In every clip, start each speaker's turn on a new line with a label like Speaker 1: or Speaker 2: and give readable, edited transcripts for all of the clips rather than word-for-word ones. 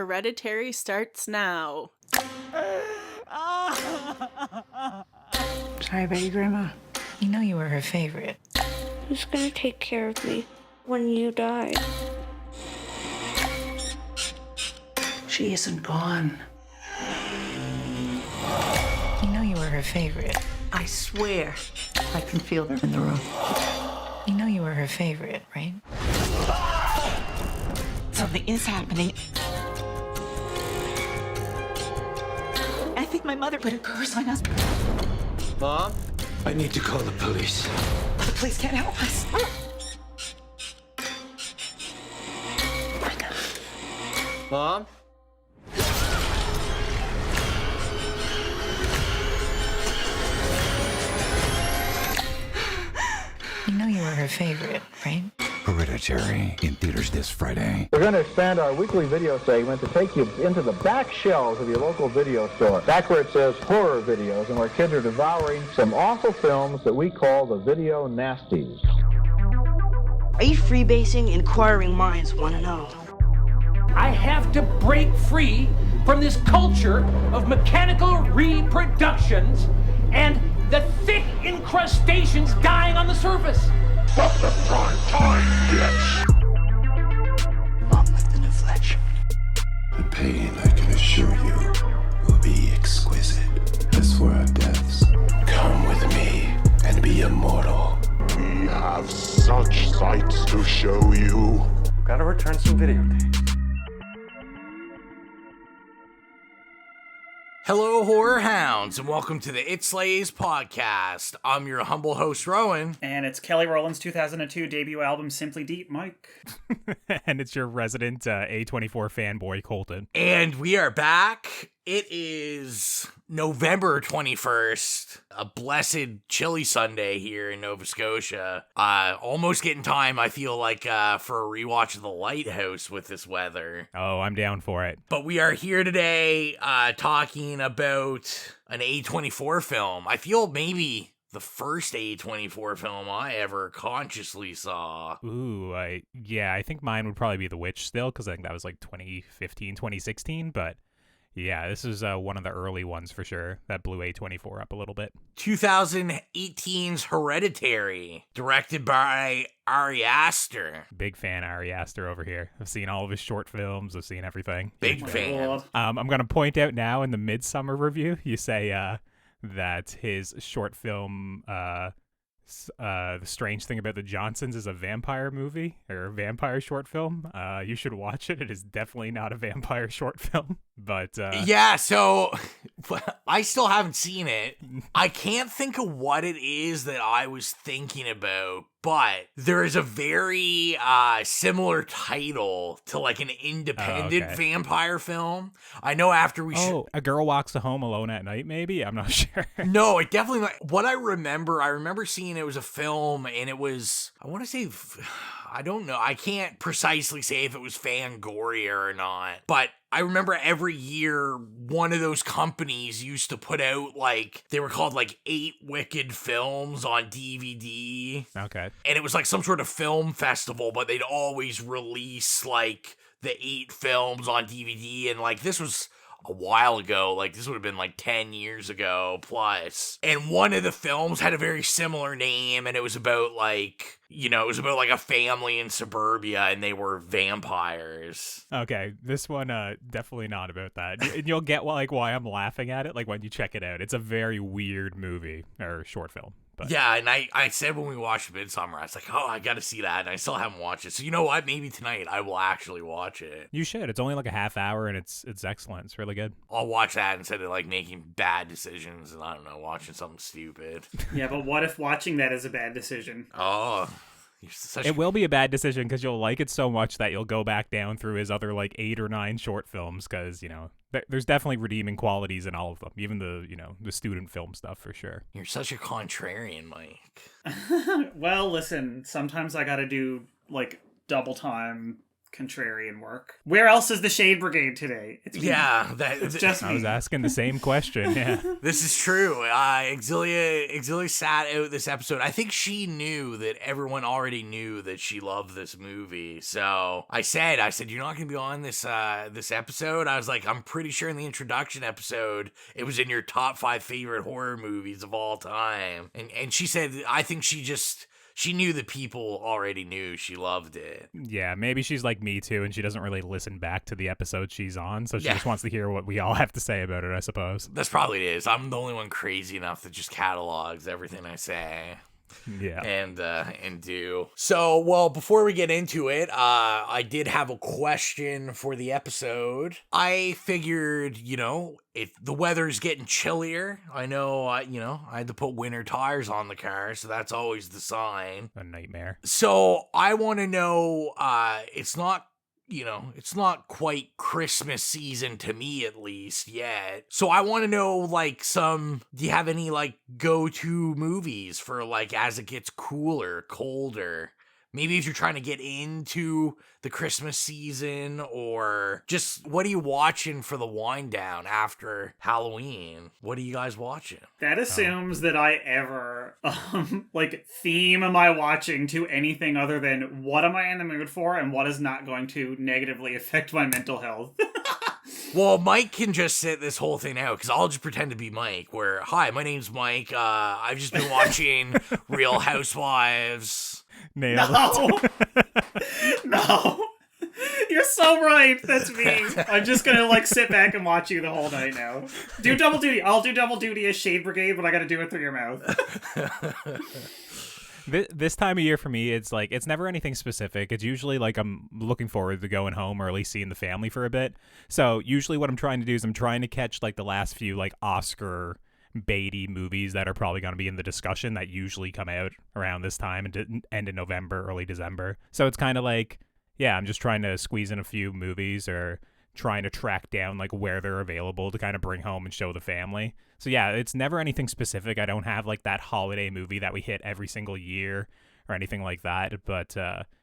Speaker 1: Hereditary starts now.
Speaker 2: Sorry about your grandma.
Speaker 3: You know you were her favorite.
Speaker 4: Who's gonna take care of me when you die?
Speaker 2: She isn't gone.
Speaker 3: You know you were her favorite.
Speaker 2: I swear, I can feel her in the room.
Speaker 3: You know you were her favorite, right?
Speaker 5: Something is happening. I think my mother put a curse on us.
Speaker 6: Mom? I need to call the police.
Speaker 5: The police can't help us.
Speaker 6: Mom?
Speaker 3: You know you were her favorite, right?
Speaker 7: Hereditary, in theaters this Friday.
Speaker 8: We're going to expand our weekly video segment to take you into the back shelves of your local video store. Back where it says horror videos and where kids are devouring some awful films that we call the video nasties.
Speaker 9: Are you freebasing? Inquiring minds want to know.
Speaker 10: I have to break free from this culture of mechanical reproductions and the thick incrustations dying on the surface.
Speaker 11: From the prime time, bitch!
Speaker 9: On with the new flesh.
Speaker 7: The pain, I can assure you, will be exquisite. As for our deaths, come with me and be immortal.
Speaker 11: We have such sights to show you.
Speaker 6: Gotta return some videotapes.
Speaker 12: Hello, horror hounds, and welcome to the It Slays podcast. I'm your humble host, Rowan.
Speaker 13: And it's Kelly Rowland's 2002 debut album, Simply Deep, Mike.
Speaker 14: And it's your resident A24 fanboy, Colton.
Speaker 12: And we are back. It is November 21st, a blessed chilly Sunday here in Nova Scotia. Almost getting time, I feel like, for a rewatch of The Lighthouse with this weather.
Speaker 14: Oh, I'm down for it.
Speaker 12: But we are here today talking about an A24 film. I feel maybe the first A24 film I ever consciously saw.
Speaker 14: Ooh, I think mine would probably be The Witch still, because I think that was like 2015, 2016, but... yeah, this is one of the early ones for sure. That blew A24 up a little bit.
Speaker 12: 2018's Hereditary, directed by Ari Aster.
Speaker 14: Big fan of Ari Aster over here. I've seen all of his short films. I've seen everything.
Speaker 12: Big fan.
Speaker 14: I'm going to point out now in the Midsummer review, you say that his short film... The Strange Thing About the Johnsons is a vampire movie or a vampire short film. You should watch it. It is definitely not a vampire short film, but
Speaker 12: yeah, so I still haven't seen it. I can't think of what it is that I was thinking about, but there is a very similar title to like an independent vampire film. I know after we
Speaker 14: A Girl Walks Home Alone at Night, maybe? I'm not sure.
Speaker 12: No, it definitely... what I remember seeing it was a film, and it was... I want to say... I don't know. I can't precisely say if it was Fangoria or not, but I remember every year one of those companies used to put out like, they were called like 8 Wicked Films on DVD.
Speaker 14: Okay.
Speaker 12: And it was like some sort of film festival, but they'd always release like the 8 films on DVD. And like, this was a while ago, like this would have been like 10 years ago plus. And one of the films had a very similar name, and it was about like, you know, it was about like a family in suburbia and they were vampires.
Speaker 14: Okay, this one definitely not about that. And you'll get like why I'm laughing at it like when you check it out. It's a very weird movie or short film. But.
Speaker 12: Yeah, and I said when we watched Midsummer, I was like, oh, I gotta see that, and I still haven't watched it. So you know what? Maybe tonight I will actually watch it.
Speaker 14: You should. It's only like a half hour, and it's excellent. It's really good.
Speaker 12: I'll watch that instead of like making bad decisions and I don't know, watching something stupid.
Speaker 13: Yeah, but what if watching that is a bad decision?
Speaker 12: Oh,
Speaker 14: it will be a bad decision because you'll like it so much that you'll go back down through his other like 8 or 9 short films because, you know, there's definitely redeeming qualities in all of them, even the, you know, the student film stuff for sure.
Speaker 12: You're such a contrarian, Mike.
Speaker 13: Well, listen, sometimes I gotta do like double time contrarian work. Where else is the Shade Brigade today? It's me.
Speaker 12: Yeah,
Speaker 13: it's just me.
Speaker 14: I was asking the same question. Yeah,
Speaker 12: this is true. Xylia sat out this episode. I think she knew that everyone already knew that she loved this movie. So I said, you're not going to be on this episode. I was like, I'm pretty sure in the introduction episode, it was in your top 5 favorite horror movies of all time. And she said, I think she knew that people already knew she loved it.
Speaker 14: Yeah, maybe she's like me too, and she doesn't really listen back to the episode she's on, so she just wants to hear what we all have to say about it, I suppose.
Speaker 12: That's probably it is. I'm the only one crazy enough that just catalogs everything I say.
Speaker 14: Yeah.
Speaker 12: And do. So, well, before we get into it, I did have a question for the episode. I figured, if the weather's getting chillier, I know, I had to put winter tires on the car, so that's always the sign.
Speaker 14: A nightmare.
Speaker 12: So I want to know, it's not quite Christmas season to me, at least, yet. So I want to know, do you have any, go-to movies for, as it gets cooler, colder? Maybe if you're trying to get into the Christmas season, or just what are you watching for the wind down after Halloween? What are you guys watching?
Speaker 13: That assumes that I ever theme my watching to anything other than what am I in the mood for and what is not going to negatively affect my mental health.
Speaker 12: Well, Mike can just sit this whole thing out, because I'll just pretend to be Mike, where, hi, my name's Mike, I've just been watching Real Housewives.
Speaker 14: Nailed it.
Speaker 13: No. You're so right. That's me. I'm just gonna sit back and watch you the whole night now. Do double duty. I'll do double duty as Shade Brigade, but I gotta do it through your mouth.
Speaker 14: This time of year for me, it's never anything specific. It's usually I'm looking forward to going home or at least seeing the family for a bit. So usually what I'm trying to do is I'm trying to catch the last few Oscar baity movies that are probably going to be in the discussion that usually come out around this time and end in November, early December. So it's kind of I'm just trying to squeeze in a few movies or trying to track down where they're available to kind of bring home and show the family. So yeah, it's never anything specific. I don't have that holiday movie that we hit every single year or anything like that, but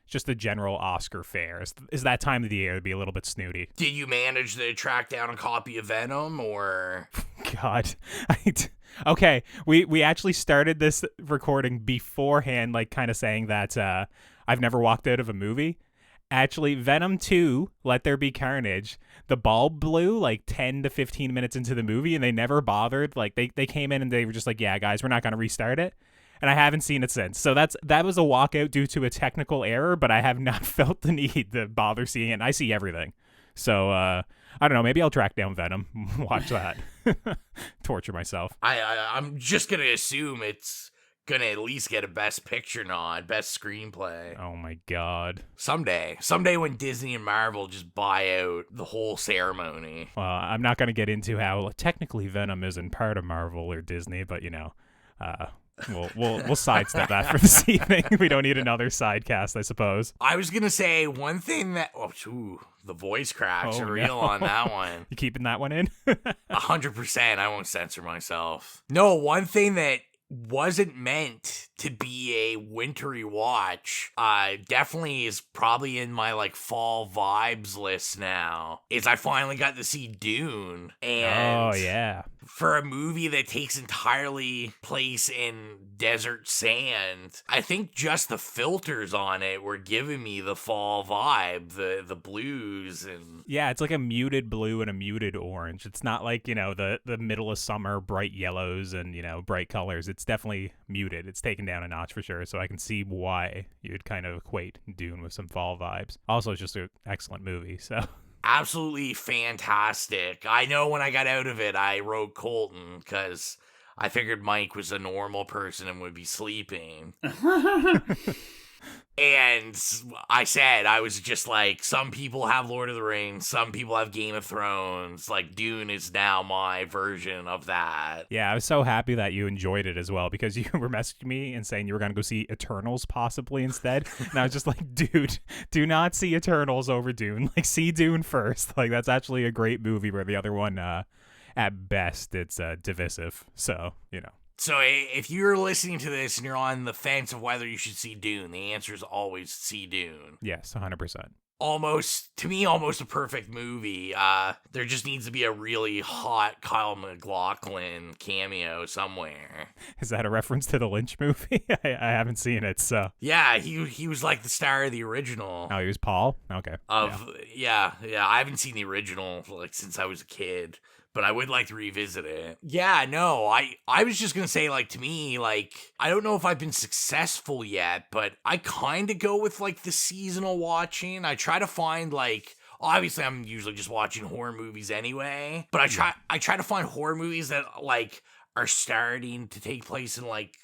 Speaker 14: just the general Oscar fare is that time of the year to be a little bit snooty.
Speaker 12: Did you manage to track down a copy of Venom, or?
Speaker 14: God. Okay, we actually started this recording beforehand, kind of saying that I've never walked out of a movie. Actually, Venom 2, Let There Be Carnage, the bulb blew 10 to 15 minutes into the movie, and they never bothered. They came in and they were just yeah, guys, we're not going to restart it. And I haven't seen it since. So that was a walkout due to a technical error, but I have not felt the need to bother seeing it. And I see everything. So, I don't know. Maybe I'll track down Venom. Watch that. Torture myself.
Speaker 12: I'm just going to assume it's going to at least get a Best Picture nod, Best Screenplay.
Speaker 14: Oh, my God.
Speaker 12: Someday when Disney and Marvel just buy out the whole ceremony.
Speaker 14: Well, I'm not going to get into how technically Venom isn't part of Marvel or Disney, but, We'll sidestep that for this evening. We don't need another sidecast, I suppose.
Speaker 12: I was gonna say one thing that the voice cracks are real on that one.
Speaker 14: You keeping that one in?
Speaker 12: 100%. I won't censor myself. No, one thing that wasn't meant to be a wintry watch, definitely is probably in my fall vibes list now, is I finally got to see Dune. And
Speaker 14: oh yeah,
Speaker 12: for a movie that takes entirely place in desert sand, I think just the filters on it were giving me the fall vibe, the blues. And
Speaker 14: yeah, it's a muted blue and a muted orange. It's not the middle of summer bright yellows and bright colors. It's definitely muted. It's taken down a notch for sure, so I can see why you'd kind of equate Dune with some fall vibes. Also, it's just an excellent movie, so
Speaker 12: absolutely fantastic. I know when I got out of it, I wrote Colton because I figured Mike was a normal person and would be sleeping. And I said, I was just some people have Lord of the Rings, some people have Game of Thrones. Dune is now my version of that.
Speaker 14: Yeah, I was so happy that you enjoyed it as well, because you were messaging me and saying you were going to go see Eternals possibly instead. And I was just dude, do not see Eternals over Dune. See Dune first. That's actually a great movie, where the other one, at best, it's divisive. So,
Speaker 12: So if you're listening to this and you're on the fence of whether you should see Dune, the answer is always see Dune.
Speaker 14: Yes, 100%.
Speaker 12: almost a perfect movie. There just needs to be a really hot Kyle MacLachlan cameo somewhere.
Speaker 14: Is that a reference to the Lynch movie? I haven't seen it, so.
Speaker 12: Yeah, he was like the star of the original.
Speaker 14: Oh, he was Paul? Okay.
Speaker 12: Yeah, I haven't seen the original like since I was a kid, but I would like to revisit it. Yeah, no, I was just gonna say, like, to me, like, I don't know if I've been successful yet, but I kind of go with, like, the seasonal watching. I try to find, like, obviously I'm usually just watching horror movies anyway, but I try to find horror movies that, like, are starting to take place in, like,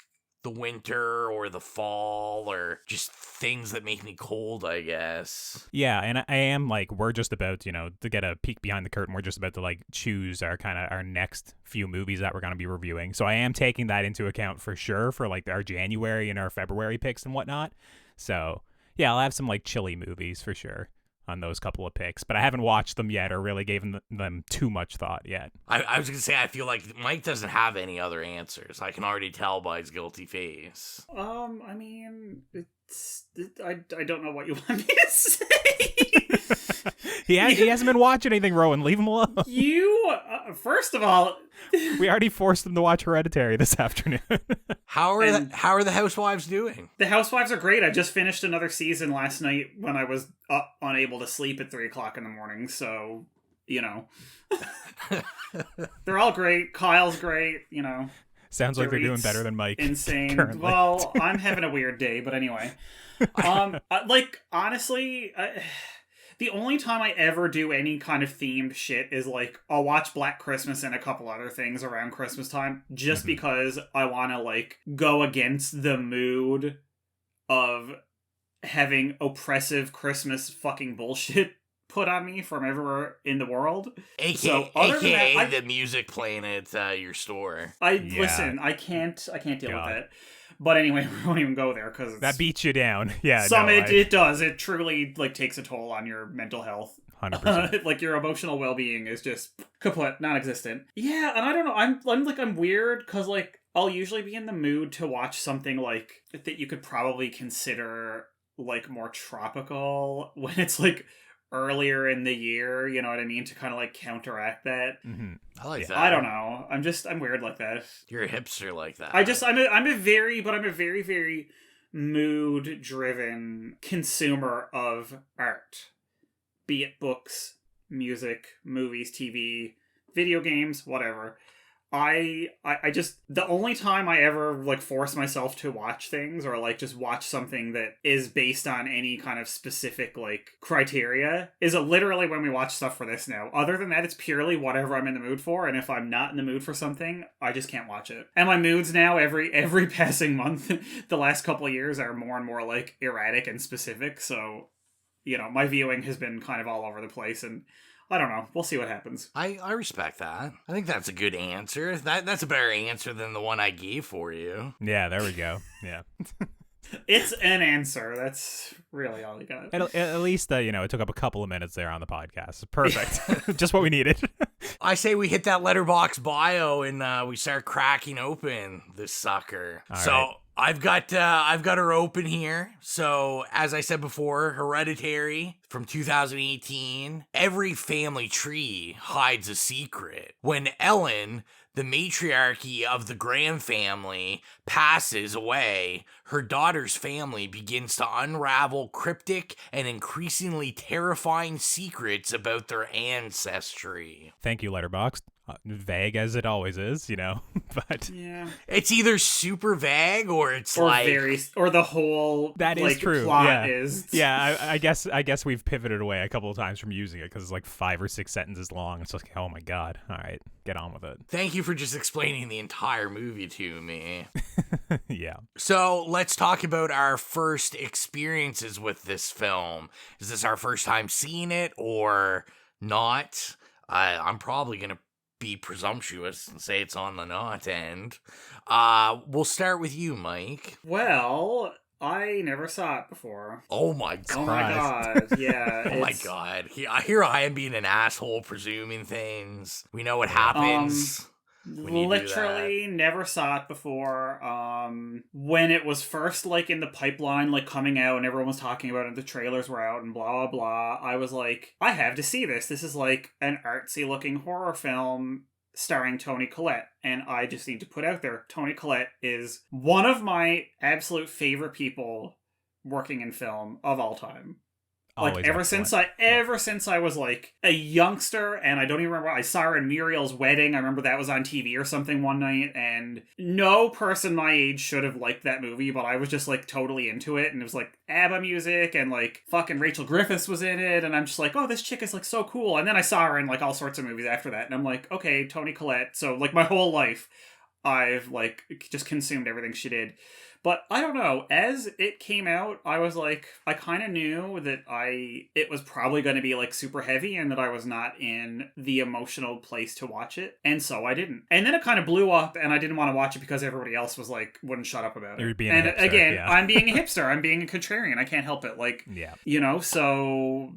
Speaker 12: the winter or the fall, or just things that make me cold, I guess.
Speaker 14: Yeah, and I am like, we're just about, to get a peek behind the curtain. We're just about to like choose our next few movies that we're going to be reviewing. So I am taking that into account for sure for like our January and our February picks and whatnot. So yeah, I'll have some like chilly movies for sure on those couple of picks, but I haven't watched them yet or really given them too much thought yet.
Speaker 12: I was gonna say, I feel like Mike doesn't have any other answers. I can already tell by his guilty face.
Speaker 13: I mean, I don't know what you want me to say.
Speaker 14: He hasn't been watching anything, Rowan. Leave him alone.
Speaker 13: First of all,
Speaker 14: we already forced him to watch Hereditary this afternoon.
Speaker 12: How are the housewives doing?
Speaker 13: The housewives are great. I just finished another season last night when I was unable to sleep at 3 o'clock in the morning. So, they're all great. Kyle's great.
Speaker 14: Sounds like they're doing better than Mike.
Speaker 13: Insane.
Speaker 14: Currently.
Speaker 13: Well, I'm having a weird day, but anyway. Honestly, the only time I ever do any kind of themed shit is like I'll watch Black Christmas and a couple other things around Christmas time just because I want to like go against the mood of having oppressive Christmas fucking bullshit put on me from everywhere in the world.
Speaker 12: AKA the music playing at your store.
Speaker 13: Listen, I can't deal with it. But anyway, we won't even go there because
Speaker 14: that beats you down. Yeah,
Speaker 13: it does. It truly like takes a toll on your mental health.
Speaker 14: 100%.
Speaker 13: Like your emotional well-being is just kaput, non-existent. Yeah, and I don't know. I'm weird because like I'll usually be in the mood to watch something like that you could probably consider like more tropical when it's like earlier in the year, you know what I mean, to kind of like counteract that.
Speaker 14: Mm-hmm.
Speaker 12: I like that.
Speaker 13: I don't know. I'm weird like that.
Speaker 12: You're a hipster like that.
Speaker 13: I'm a very, very mood driven consumer of art, be it books, music, movies, TV, video games, whatever. I just, the only time I ever like force myself to watch things or like just watch something that is based on any kind of specific like criteria is literally when we watch stuff for this now. Other than that, it's purely whatever I'm in the mood for, and if I'm not in the mood for something, I just can't watch it. And my moods now every passing month the last couple of years are more and more like erratic and specific, so my viewing has been kind of all over the place, and I don't know. We'll see what happens.
Speaker 12: I respect that. I think that's a good answer. That's a better answer than the one I gave for you.
Speaker 14: Yeah, there we go. Yeah.
Speaker 13: It's an answer. That's really all you got.
Speaker 14: At least, it took up a couple of minutes there on the podcast. Perfect. Just what we needed.
Speaker 12: I say we hit that letterbox bio and we start cracking open this sucker.
Speaker 14: All
Speaker 12: so
Speaker 14: right.
Speaker 12: I've got her open here. So as I said before, Hereditary from 2018. Every family tree hides a secret. When Ellen, the matriarchy of the Graham family, passes away, her daughter's family begins to unravel cryptic and increasingly terrifying secrets about their ancestry.
Speaker 14: Thank you, Letterboxd. Vague as it always is, but
Speaker 13: yeah,
Speaker 12: it's either super vague or it's
Speaker 13: or the whole
Speaker 14: that is true.
Speaker 13: Plot is
Speaker 14: I guess we've pivoted away a couple of times from using it because it's like 5 or 6 sentences long. It's like, oh my god, all right, get on with it.
Speaker 12: Thank you for just explaining the entire movie to me.
Speaker 14: Yeah.
Speaker 12: So let's talk about our first experiences with this film. Is this our first time seeing it or not? I'm probably gonna be presumptuous and say it's on the not end. We'll start with you, Mike.
Speaker 13: Well, I never saw it before.
Speaker 12: Oh my god.
Speaker 13: Oh my god, yeah.
Speaker 12: Oh my god. Here I am being an asshole presuming things. We know what happens. when you
Speaker 13: literally never saw it before. When it was first like in the pipeline, like coming out, and everyone was talking about it, the trailers were out and blah blah blah, I was like, I have to see this. This is like an artsy looking horror film starring Toni Collette, and I just need to put out there, Toni Collette is one of my absolute favorite people working in film of all time. Like
Speaker 14: Always
Speaker 13: ever
Speaker 14: excellent.
Speaker 13: since I was like a youngster, and I don't even remember, I saw her in Muriel's Wedding. I remember that was on TV or something one night, and no person my age should have liked that movie, but I was just like totally into it, and it was like ABBA music, and like fucking Rachel Griffiths was in it, and I'm just like, oh, this chick is like so cool. And then I saw her in like all sorts of movies after that, and I'm like, okay, Toni Collette. So like my whole life, I've like just consumed everything she did. But I don't know, as it came out, I was like, I kind of knew that it was probably going to be like super heavy and that I was not in the emotional place to watch it. And so I didn't. And then it kind of blew up and I didn't want to watch it because everybody else was like, wouldn't shut up about it.
Speaker 14: You're being
Speaker 13: and
Speaker 14: a hipster,
Speaker 13: again,
Speaker 14: yeah.
Speaker 13: I'm being a hipster. I'm being a contrarian. I can't help it. Like,
Speaker 14: yeah.
Speaker 13: You know, so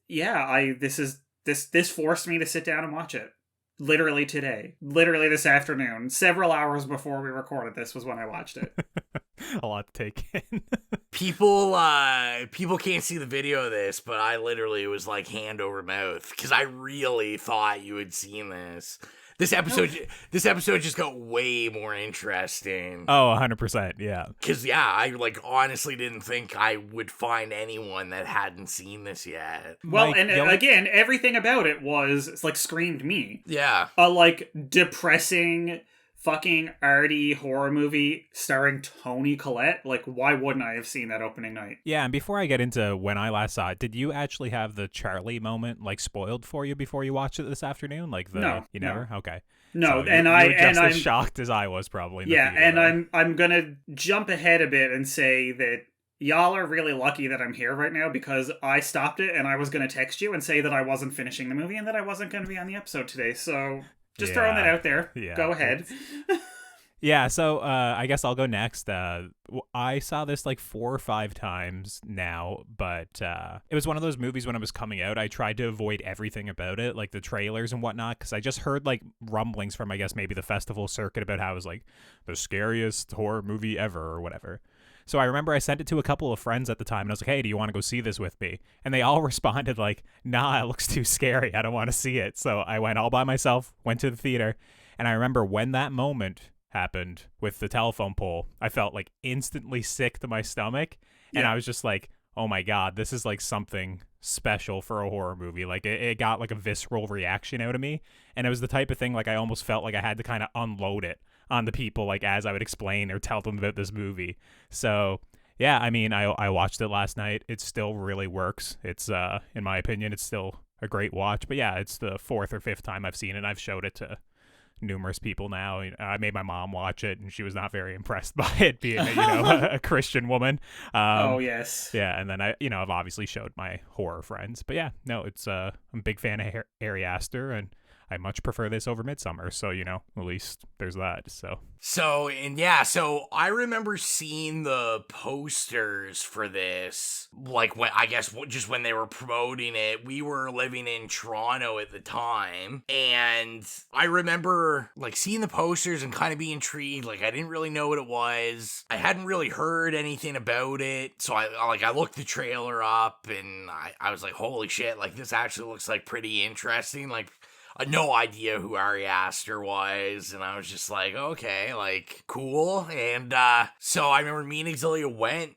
Speaker 13: yeah, this forced me to sit down and watch it. Literally today. Literally this afternoon. Several hours before we recorded this was when I watched it.
Speaker 14: A lot to take in.
Speaker 12: People can't see the video of this, but I literally was like hand over mouth because I really thought you had seen this. This episode just got way more interesting.
Speaker 14: Oh, 100%, yeah.
Speaker 12: Because, yeah, I, like, honestly didn't think I would find anyone that hadn't seen this yet.
Speaker 13: Well,
Speaker 14: Like,
Speaker 13: and again, everything about it was, like, screamed me.
Speaker 12: Yeah.
Speaker 13: A, like, depressing, fucking arty horror movie starring Toni Collette. Like, why wouldn't I have seen that opening night?
Speaker 14: Yeah, and before I get into when I last saw it, did you actually have the Charlie moment, like, spoiled for you before you watched it this afternoon? Like,
Speaker 13: No.
Speaker 14: You never? Okay.
Speaker 13: No,
Speaker 14: So
Speaker 13: and
Speaker 14: you
Speaker 13: I
Speaker 14: were just
Speaker 13: and
Speaker 14: as
Speaker 13: I'm
Speaker 14: shocked as I was probably. In the
Speaker 13: yeah,
Speaker 14: theater,
Speaker 13: and
Speaker 14: then.
Speaker 13: I'm gonna jump ahead a bit and say that y'all are really lucky that I'm here right now because I stopped it and I was gonna text you and say that I wasn't finishing the movie and that I wasn't gonna be on the episode today. So just throwing that out there.
Speaker 14: Yeah.
Speaker 13: Go ahead.
Speaker 14: Yeah, so I guess I'll go next. I saw this like 4 or 5 times now, but it was one of those movies when it was coming out, I tried to avoid everything about it, like the trailers and whatnot, because I just heard like rumblings from, I guess, maybe the festival circuit about how it was like the scariest horror movie ever or whatever. So I remember I sent it to a couple of friends at the time, and I was like, hey, do you want to go see this with me? And they all responded like, nah, it looks too scary. I don't want to see it. So I went all by myself, went to the theater, and I remember when that moment happened with the telephone pole, I felt like instantly sick to my stomach, and I was just like, oh my god, this is like something special for a horror movie. Like it got like a visceral reaction out of me, and it was the type of thing like I almost felt like I had to kind of unload it on the people, like as I would explain or tell them about this movie. So yeah, I mean, I watched it last night. It still really works. It's in my opinion, it's still a great watch. But yeah, it's the 4th or 5th time I've seen it. I've showed it to numerous people now. I made my mom watch it, and she was not very impressed by it being a Christian woman.
Speaker 13: Oh yes,
Speaker 14: yeah. And then I've obviously showed my horror friends. But yeah, no, it's I'm a big fan of Ari Aster, and I much prefer this over Midsummer. So at least there's that. So
Speaker 12: I remember seeing the posters for this, like when they were promoting it. We were living in Toronto at the time, and I remember like seeing the posters and kind of being intrigued. Like I didn't really know what it was. I hadn't really heard anything about it, so I looked the trailer up, and I was like, holy shit! Like this actually looks like pretty interesting. Like, I had no idea who Ari Aster was, and I was just like, okay, like, cool. And so I remember me and Xylia went.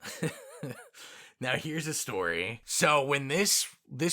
Speaker 12: Now, here's a story. So when this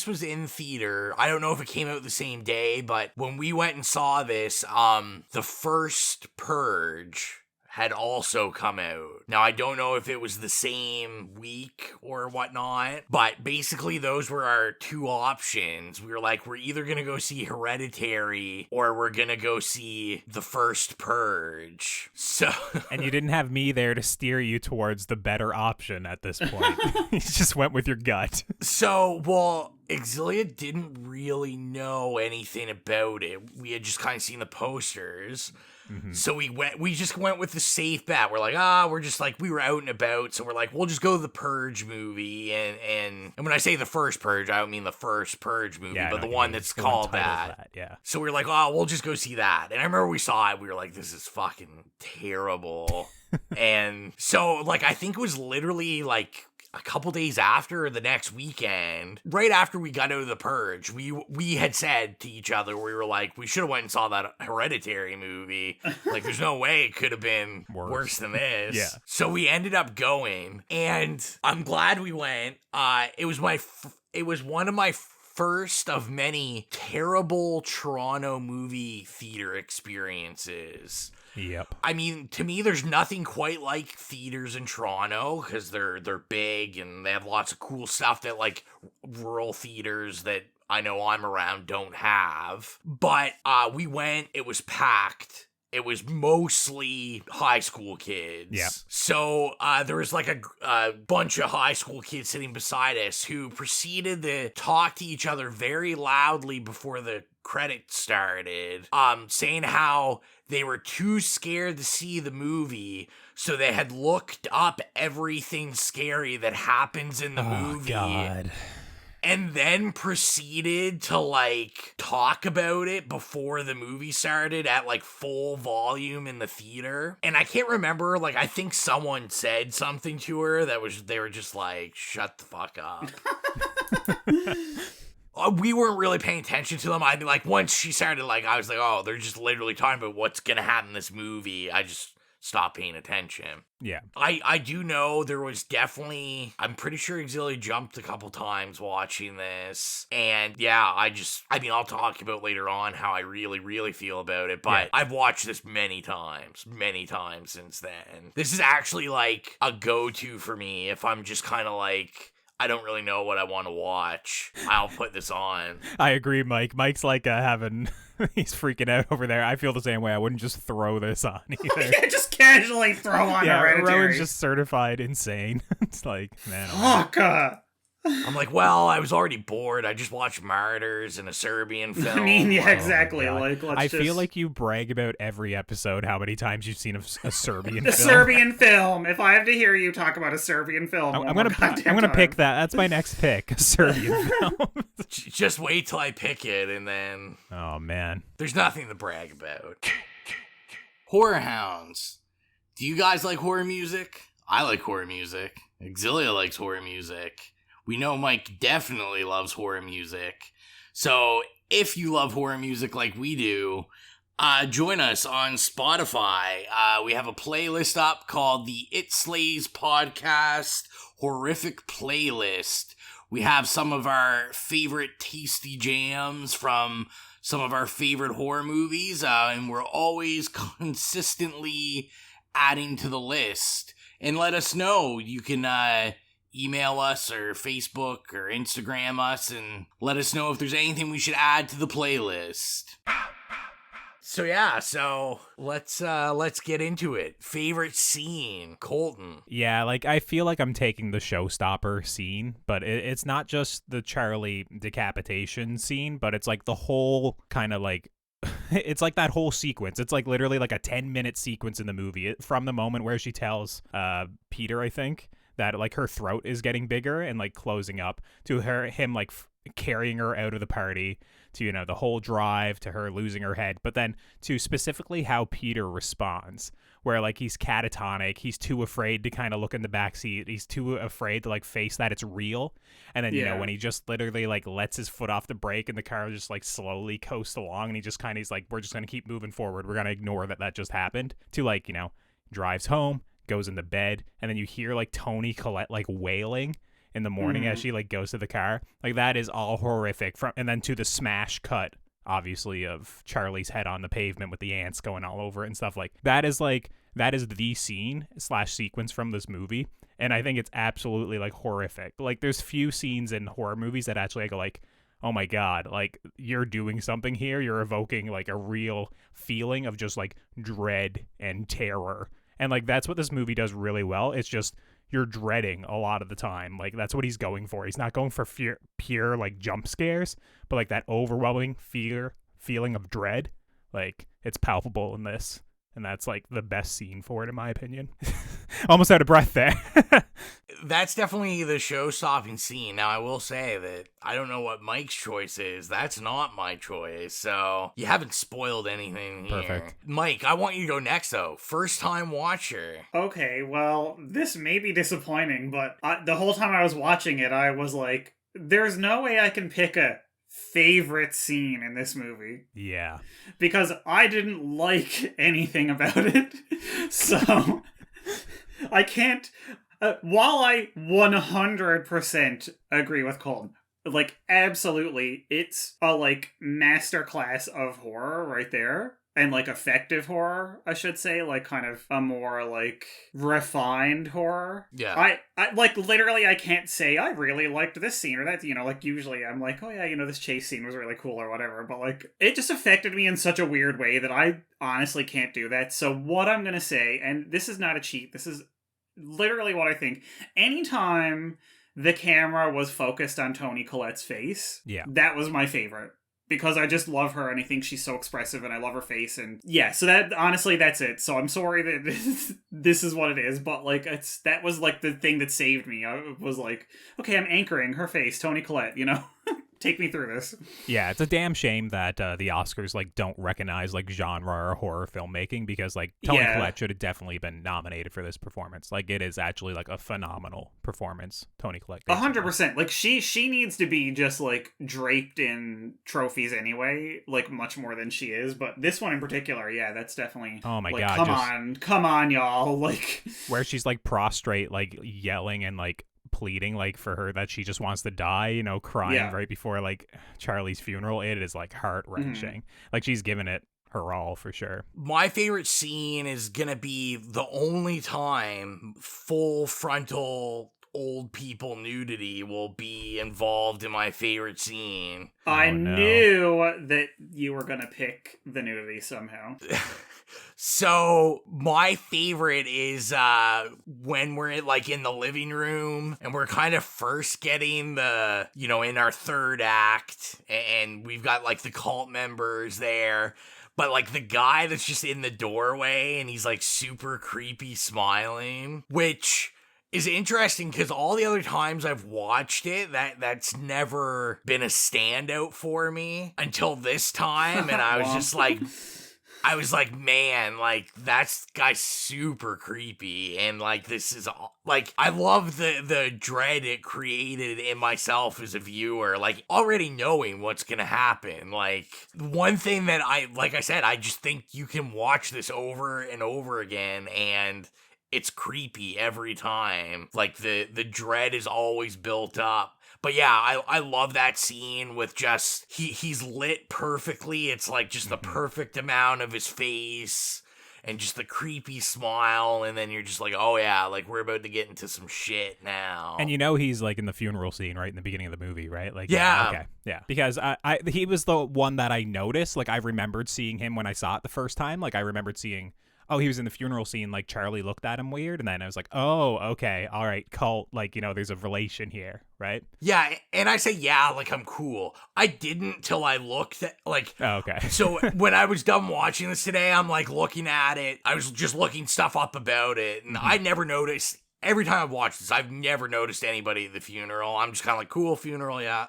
Speaker 12: was in theater, I don't know if it came out the same day, but when we went and saw this, the first Purge had also come out. Now, I don't know if it was the same week or whatnot, but basically those were our 2 options. We were like, we're either gonna go see Hereditary or we're gonna go see the first Purge. So
Speaker 14: and you didn't have me there to steer you towards the better option at this point. You just went with your gut.
Speaker 12: So, well, Xylia didn't really know anything about it. We had just kind of seen the posters. So we just went with the safe bet. We're like, we were out and about, so we're like, we'll just go to the Purge movie, and when I say the first Purge, I don't mean the first Purge movie, but the one that's called that.
Speaker 14: Yeah.
Speaker 12: So we're like, oh, we'll just go see that. And I remember we saw it, we were like, this is fucking terrible. And so, like, I think it was literally, like, a couple days after, or the next weekend, right after we got out of the Purge, we had said to each other, we were like, we should have went and saw that Hereditary movie. Like, there's no way it could have been worse than this.
Speaker 14: Yeah.
Speaker 12: So we ended up going, and I'm glad we went. It was one of my first of many terrible Toronto movie theater experiences.
Speaker 14: Yep.
Speaker 12: I mean, to me, there's nothing quite like theaters in Toronto, because they're big and they have lots of cool stuff that, like, rural theaters that I know I'm around don't have. But we went, it was packed. It was mostly high school kids.
Speaker 14: Yeah.
Speaker 12: So there was like a bunch of high school kids sitting beside us who proceeded to talk to each other very loudly before the credits started, saying how they were too scared to see the movie, so they had looked up everything scary that happens in the movie.
Speaker 14: God.
Speaker 12: And then proceeded to, like, talk about it before the movie started at, like, full volume in the theater. And I can't remember, like, I think someone said something to her they were just like, shut the fuck up. We weren't really paying attention to them. I mean, like, once she started, like, I was like, oh, they're just literally talking about what's gonna happen in this movie. I just stopped paying attention.
Speaker 14: Yeah.
Speaker 12: I do know there was definitely, I'm pretty sure Xylia jumped a couple times watching this. And yeah, I'll talk about later on how I really, really feel about it. But I've watched this many times since then. This is actually like a go-to for me if I'm just kind of like, I don't really know what I want to watch. I'll put this on.
Speaker 14: I agree, Mike. Mike's like he's freaking out over there. I feel the same way. I wouldn't just throw this on either.
Speaker 13: Yeah, just casually throw on Hereditary.
Speaker 14: Rowan's just certified insane. It's like, man.
Speaker 13: Fuck.
Speaker 12: I'm like, well, I was already bored. I just watched Martyrs and a Serbian film.
Speaker 13: I mean, yeah, exactly. Like,
Speaker 14: I feel like you brag about every episode how many times you've seen a Serbian film.
Speaker 13: A Serbian film. If I have to hear you talk about a Serbian film,
Speaker 14: I'm gonna pick that. That's my next pick. A Serbian film.
Speaker 12: Just wait till I pick it, and then.
Speaker 14: Oh man,
Speaker 12: there's nothing to brag about. Horror hounds. Do you guys like horror music? I like horror music. Xylia likes horror music. We know Mike definitely loves horror music. So if you love horror music like we do, join us on Spotify. We have a playlist up called the It Slays Podcast Horrific Playlist. We have some of our favorite tasty jams from some of our favorite horror movies, and we're always consistently adding to the list. And let us know. You can email us or Facebook or Instagram us and let us know if there's anything we should add to the playlist. So let's get into it. Favorite scene, Colton.
Speaker 14: Yeah, like I feel like I'm taking the showstopper scene, but it's not just the Charlie decapitation scene, but it's like the whole kind of like it's like that whole sequence. It's like literally like a 10-minute sequence in the movie from the moment where she tells Peter, I think, that like her throat is getting bigger and like closing up to him like carrying her out of the party, to, you know, the whole drive, to her losing her head, but then to specifically how Peter responds, where like he's catatonic, he's too afraid to kind of look in the backseat, he's too afraid to like face that it's real, and then you know when he just literally like lets his foot off the brake and the car just like slowly coasts along, and he just kind of, he's like, we're just gonna keep moving forward, we're gonna ignore that just happened, to like, you know, drives home, goes into bed, and then you hear like Toni Collette like wailing in the morning as she like goes to the car. Like that is all horrific. And then to the smash cut, obviously, of Charlie's head on the pavement with the ants going all over it and stuff. Like that is the scene / sequence from this movie, and I think it's absolutely like horrific. Like there's few scenes in horror movies that actually I go like, oh my god, like you're doing something here, you're evoking like a real feeling of just like dread and terror. And like that's what this movie does really well. It's just you're dreading a lot of the time. Like, that's what he's going for. He's not going for pure like jump scares, but like that overwhelming feeling of dread. Like, it's palpable in this, and that's like the best scene for it, in my opinion. Almost out of breath there.
Speaker 12: That's definitely the show-stopping scene. Now, I will say that I don't know what Mike's choice is. That's not my choice, so you haven't spoiled anything here.
Speaker 14: Perfect.
Speaker 12: Mike, I want you to go next, though. First-time watcher.
Speaker 13: Okay, well, this may be disappointing, but the whole time I was watching it, I was like, there's no way I can pick a favorite scene in this movie.
Speaker 14: Yeah.
Speaker 13: Because I didn't like anything about it. So I can't... while I 100% agree with Colin, like, absolutely, it's a, like, masterclass of horror right there. And, like, effective horror, I should say. Like, kind of a more, like, refined horror.
Speaker 12: Yeah.
Speaker 13: I like, literally, I can't say I really liked this scene or that, you know, like, usually I'm like, oh yeah, you know, this chase scene was really cool or whatever. But, like, it just affected me in such a weird way that I honestly can't do that. So what I'm gonna say, and this is not a cheat, this is literally what I think. Anytime the camera was focused on Toni Collette's face, that was my favorite. Because I just love her and I think she's so expressive and I love her face, and yeah, so that, honestly, that's it. So I'm sorry that this is what it is, but like, that was like the thing that saved me. I was like, okay, I'm anchoring her face, Toni Collette, you know? Take me through this.
Speaker 14: Yeah, it's a damn shame that the Oscars like don't recognize like genre or horror filmmaking, because like Toni Collette should have definitely been nominated for this performance. Like, it is actually like a phenomenal performance. Toni Collette,
Speaker 13: 100%. Like, she needs to be just like draped in trophies anyway, like much more than she is. But this one in particular, yeah, that's definitely.
Speaker 14: Oh my
Speaker 13: like,
Speaker 14: god!
Speaker 13: Come on, y'all! Like,
Speaker 14: where she's like prostrate, like yelling and like pleading like for her that she just wants to die, you know, crying right before like Charlie's funeral. It is like heart-wrenching. Like, she's giving it her all for sure.
Speaker 12: My favorite scene is gonna be the only time full frontal old people nudity will be involved in my favorite scene.
Speaker 13: I knew that you were gonna pick the nudity somehow.
Speaker 12: So my favorite is when we're like in the living room and we're kind of first getting the, you know, in our third act, and we've got like the cult members there, but like the guy that's just in the doorway and he's like super creepy smiling, which is interesting because all the other times I've watched it, that's never been a standout for me until this time. And I was just like, man, like, that's guy's super creepy. And like, this is like, I love the dread it created in myself as a viewer, like already knowing what's gonna happen. Like, one thing that like I said, I just think you can watch this over and over again and it's creepy every time. Like, the dread is always built up. But yeah, I love that scene with just, he's lit perfectly. It's like just the perfect amount of his face and just the creepy smile. And then you're just like, oh yeah, like, we're about to get into some shit now.
Speaker 14: And you know he's like in the funeral scene right in the beginning of the movie, right? Like,
Speaker 12: yeah.
Speaker 14: Okay. Yeah. Because he was the one that I noticed. Like, I remembered seeing him when I saw it the first time. Like, I remembered seeing, oh, he was in the funeral scene, like Charlie looked at him weird, and then I was like, oh, okay, all right, cult, like, you know, there's a relation here, right?
Speaker 12: Yeah, and I say, yeah, like, I'm cool. I didn't till I looked at, like,
Speaker 14: oh, okay.
Speaker 12: So when I was done watching this today, I'm like looking at it, I was just looking stuff up about it, and I never noticed, every time I've watched this, I've never noticed anybody at the funeral. I'm just kind of like, cool, funeral, yeah.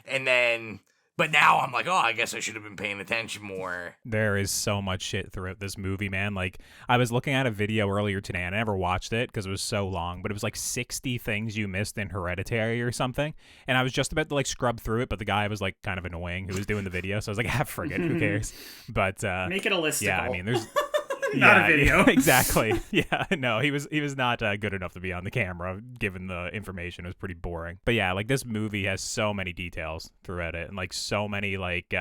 Speaker 12: And then, but now I'm like, oh, I guess I should have been paying attention more.
Speaker 14: There is so much shit throughout this movie, man. Like, I was looking at a video earlier today, and I never watched it because it was so long, but it was like 60 things you missed in Hereditary or something. And I was just about to like scrub through it, but the guy was like kind of annoying who was doing the video. So I was like, ah, forget, who cares? But
Speaker 13: make it a list.
Speaker 14: Yeah, I mean, there's
Speaker 13: not a video.
Speaker 14: Yeah, exactly. Yeah, no, he was not good enough to be on the camera, given the information. It was pretty boring. But yeah, like, this movie has so many details throughout it, and like so many like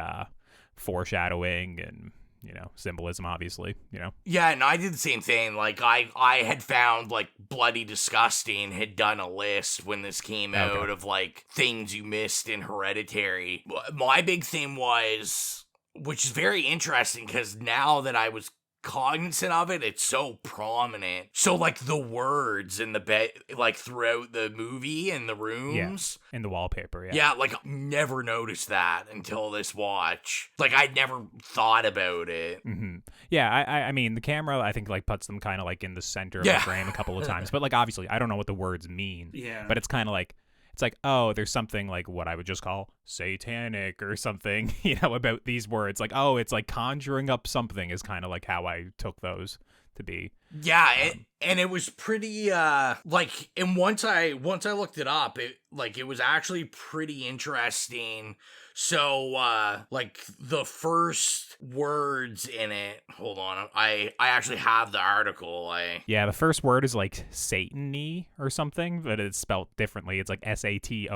Speaker 14: foreshadowing and, you know, symbolism, obviously, you know.
Speaker 12: Yeah, and I did the same thing. Like, I had found, like, Bloody Disgusting had done a list when this came out of like things you missed in Hereditary. My big thing was, which is very interesting because now that I was cognizant of it, it's so prominent. So, like, the words in the bed, like, throughout the movie and the rooms.
Speaker 14: Yeah, in the wallpaper, yeah.
Speaker 12: Yeah, like, never noticed that until this watch. Like, I'd never thought about it.
Speaker 14: Mm-hmm. Yeah, I mean, the camera, I think, like, puts them kind of, like, in the center of the frame a couple of times. But, like, obviously, I don't know what the words mean.
Speaker 13: Yeah.
Speaker 14: But it's kind of like, it's like, oh, there's something like what I would just call satanic or something, you know, about these words. Like, oh, it's like conjuring up something is kind of like how I took those to be.
Speaker 12: Yeah, and it was pretty like, and once I looked it up, it was actually pretty interesting. So like the first words in it, hold on, I actually have the article.
Speaker 14: Yeah, the first word is like Satan-y or something, but it's spelled differently. It's like Satony,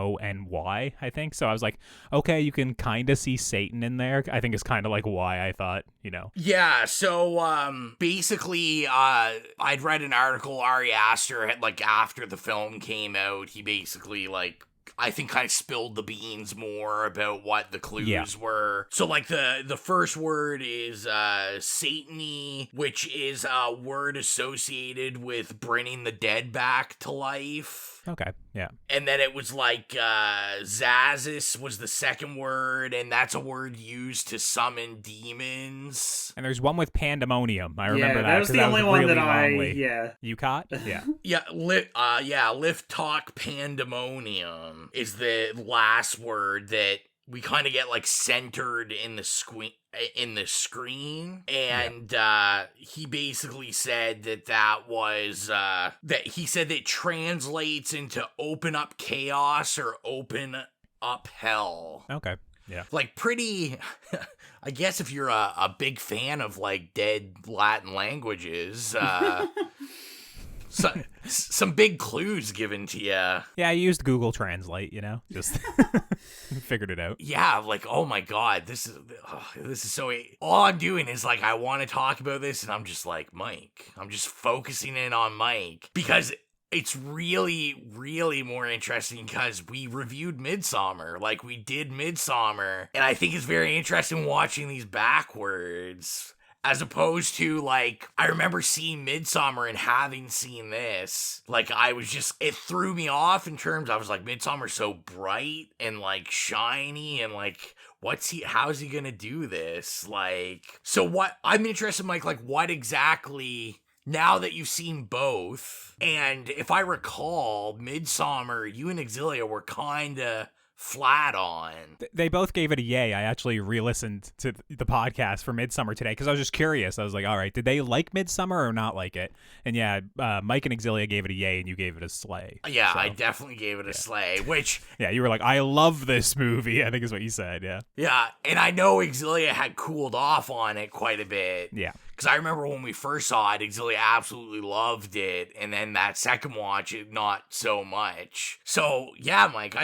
Speaker 14: I think. So I was like, okay, you can kind of see Satan in there. I think it's kind of like why I thought, you know.
Speaker 12: Yeah, so basically I'd read an article Ari Aster had, like, after the film came out, he basically, like, I think kind of spilled the beans more about what the clues were. So, like, the first word is Satany, which is a word associated with bringing the dead back to life.
Speaker 14: Okay, yeah.
Speaker 12: And then it was like Zazis was the second word, and that's a word used to summon demons.
Speaker 14: And there's one with pandemonium. I remember that.
Speaker 13: That was the only one
Speaker 14: really
Speaker 13: that
Speaker 14: You caught? Yeah.
Speaker 12: Lift Talk Pandemonium is the last word that we kind of get, like, centered in the screen. And he basically said that was that he said that translates into open up chaos or open up hell.
Speaker 14: Okay. Yeah.
Speaker 12: Like, pretty, I guess if you're a big fan of, like, dead Latin languages, some big clues given to you.
Speaker 14: Yeah, I used Google Translate, you know, just figured it out.
Speaker 12: Yeah, like, oh my god, this is so. All I'm doing is, like, I want to talk about this, and I'm just like, Mike. I'm just focusing in on Mike because it's really, really more interesting because we reviewed Midsommar. Like, we did Midsommar, and I think it's very interesting watching these backwards. As opposed to, like, I remember seeing Midsommar and having seen this. Like, it threw me off in terms, I was like, Midsommar's so bright and, like, shiny and, like, how's he gonna do this? Like, so what, I'm interested, Mike, like, what exactly, now that you've seen both, and if I recall, Midsommar, you and Xylia were kinda flat on.
Speaker 14: They both gave it a yay. I actually re-listened to the podcast for Midsommar today because I was just curious. I was like, all right, did they like Midsommar or not like it? And yeah, Mike and Xylia gave it a yay and you gave it a slay.
Speaker 12: Yeah,
Speaker 14: so,
Speaker 12: I definitely gave it a slay, which...
Speaker 14: Yeah, you were like, I love this movie, I think is what you said, yeah.
Speaker 12: Yeah, and I know Xylia had cooled off on it quite a bit.
Speaker 14: Yeah.
Speaker 12: Because I remember when we first saw it, Xylia absolutely loved it, and then that second watch, not so much. So, yeah, Mike,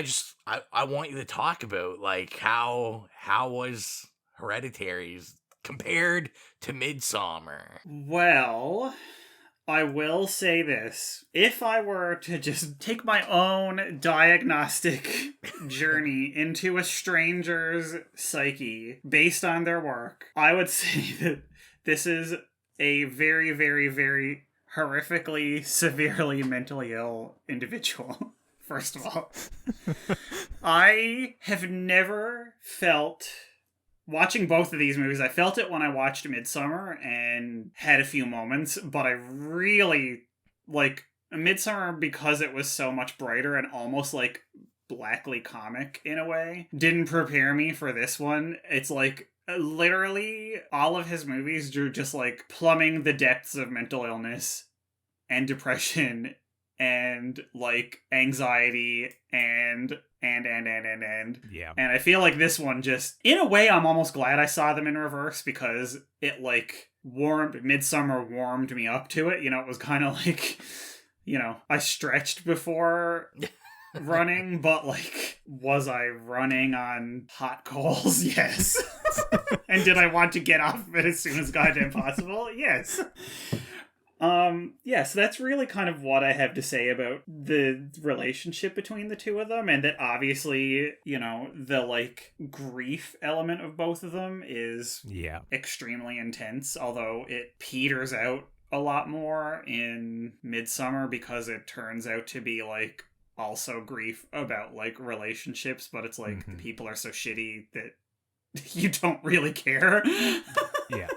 Speaker 12: I want you to talk about, like, how was Hereditary compared to Midsommar?
Speaker 13: Well, I will say this. If I were to just take my own diagnostic journey into a stranger's psyche based on their work, I would say that this is a very, very, very horrifically, severely mentally ill individual, first of all. I have never felt, watching both of these movies, I felt it when I watched Midsommar and had a few moments, but I really, like, Midsommar, because it was so much brighter and almost, like, blackly comic in a way, didn't prepare me for this one. It's like, literally, all of his movies are just, like, plumbing the depths of mental illness and depression and, like, anxiety and.
Speaker 14: Yeah.
Speaker 13: And I feel like this one just, in a way, I'm almost glad I saw them in reverse because it, like, Midsommar warmed me up to it. You know, it was kind of like, you know, I stretched before running, but, like, was I running on hot coals? Yes. And did I want to get off of it as soon as goddamn possible? Yes. Yeah, so that's really kind of what I have to say about the relationship between the two of them, and that obviously, the, like, grief element of both of them is extremely intense, although it peters out a lot more in Midsummer because it turns out to be, like, also grief about, like, relationships, but it's like the people are so shitty that you don't really care.
Speaker 14: Yeah.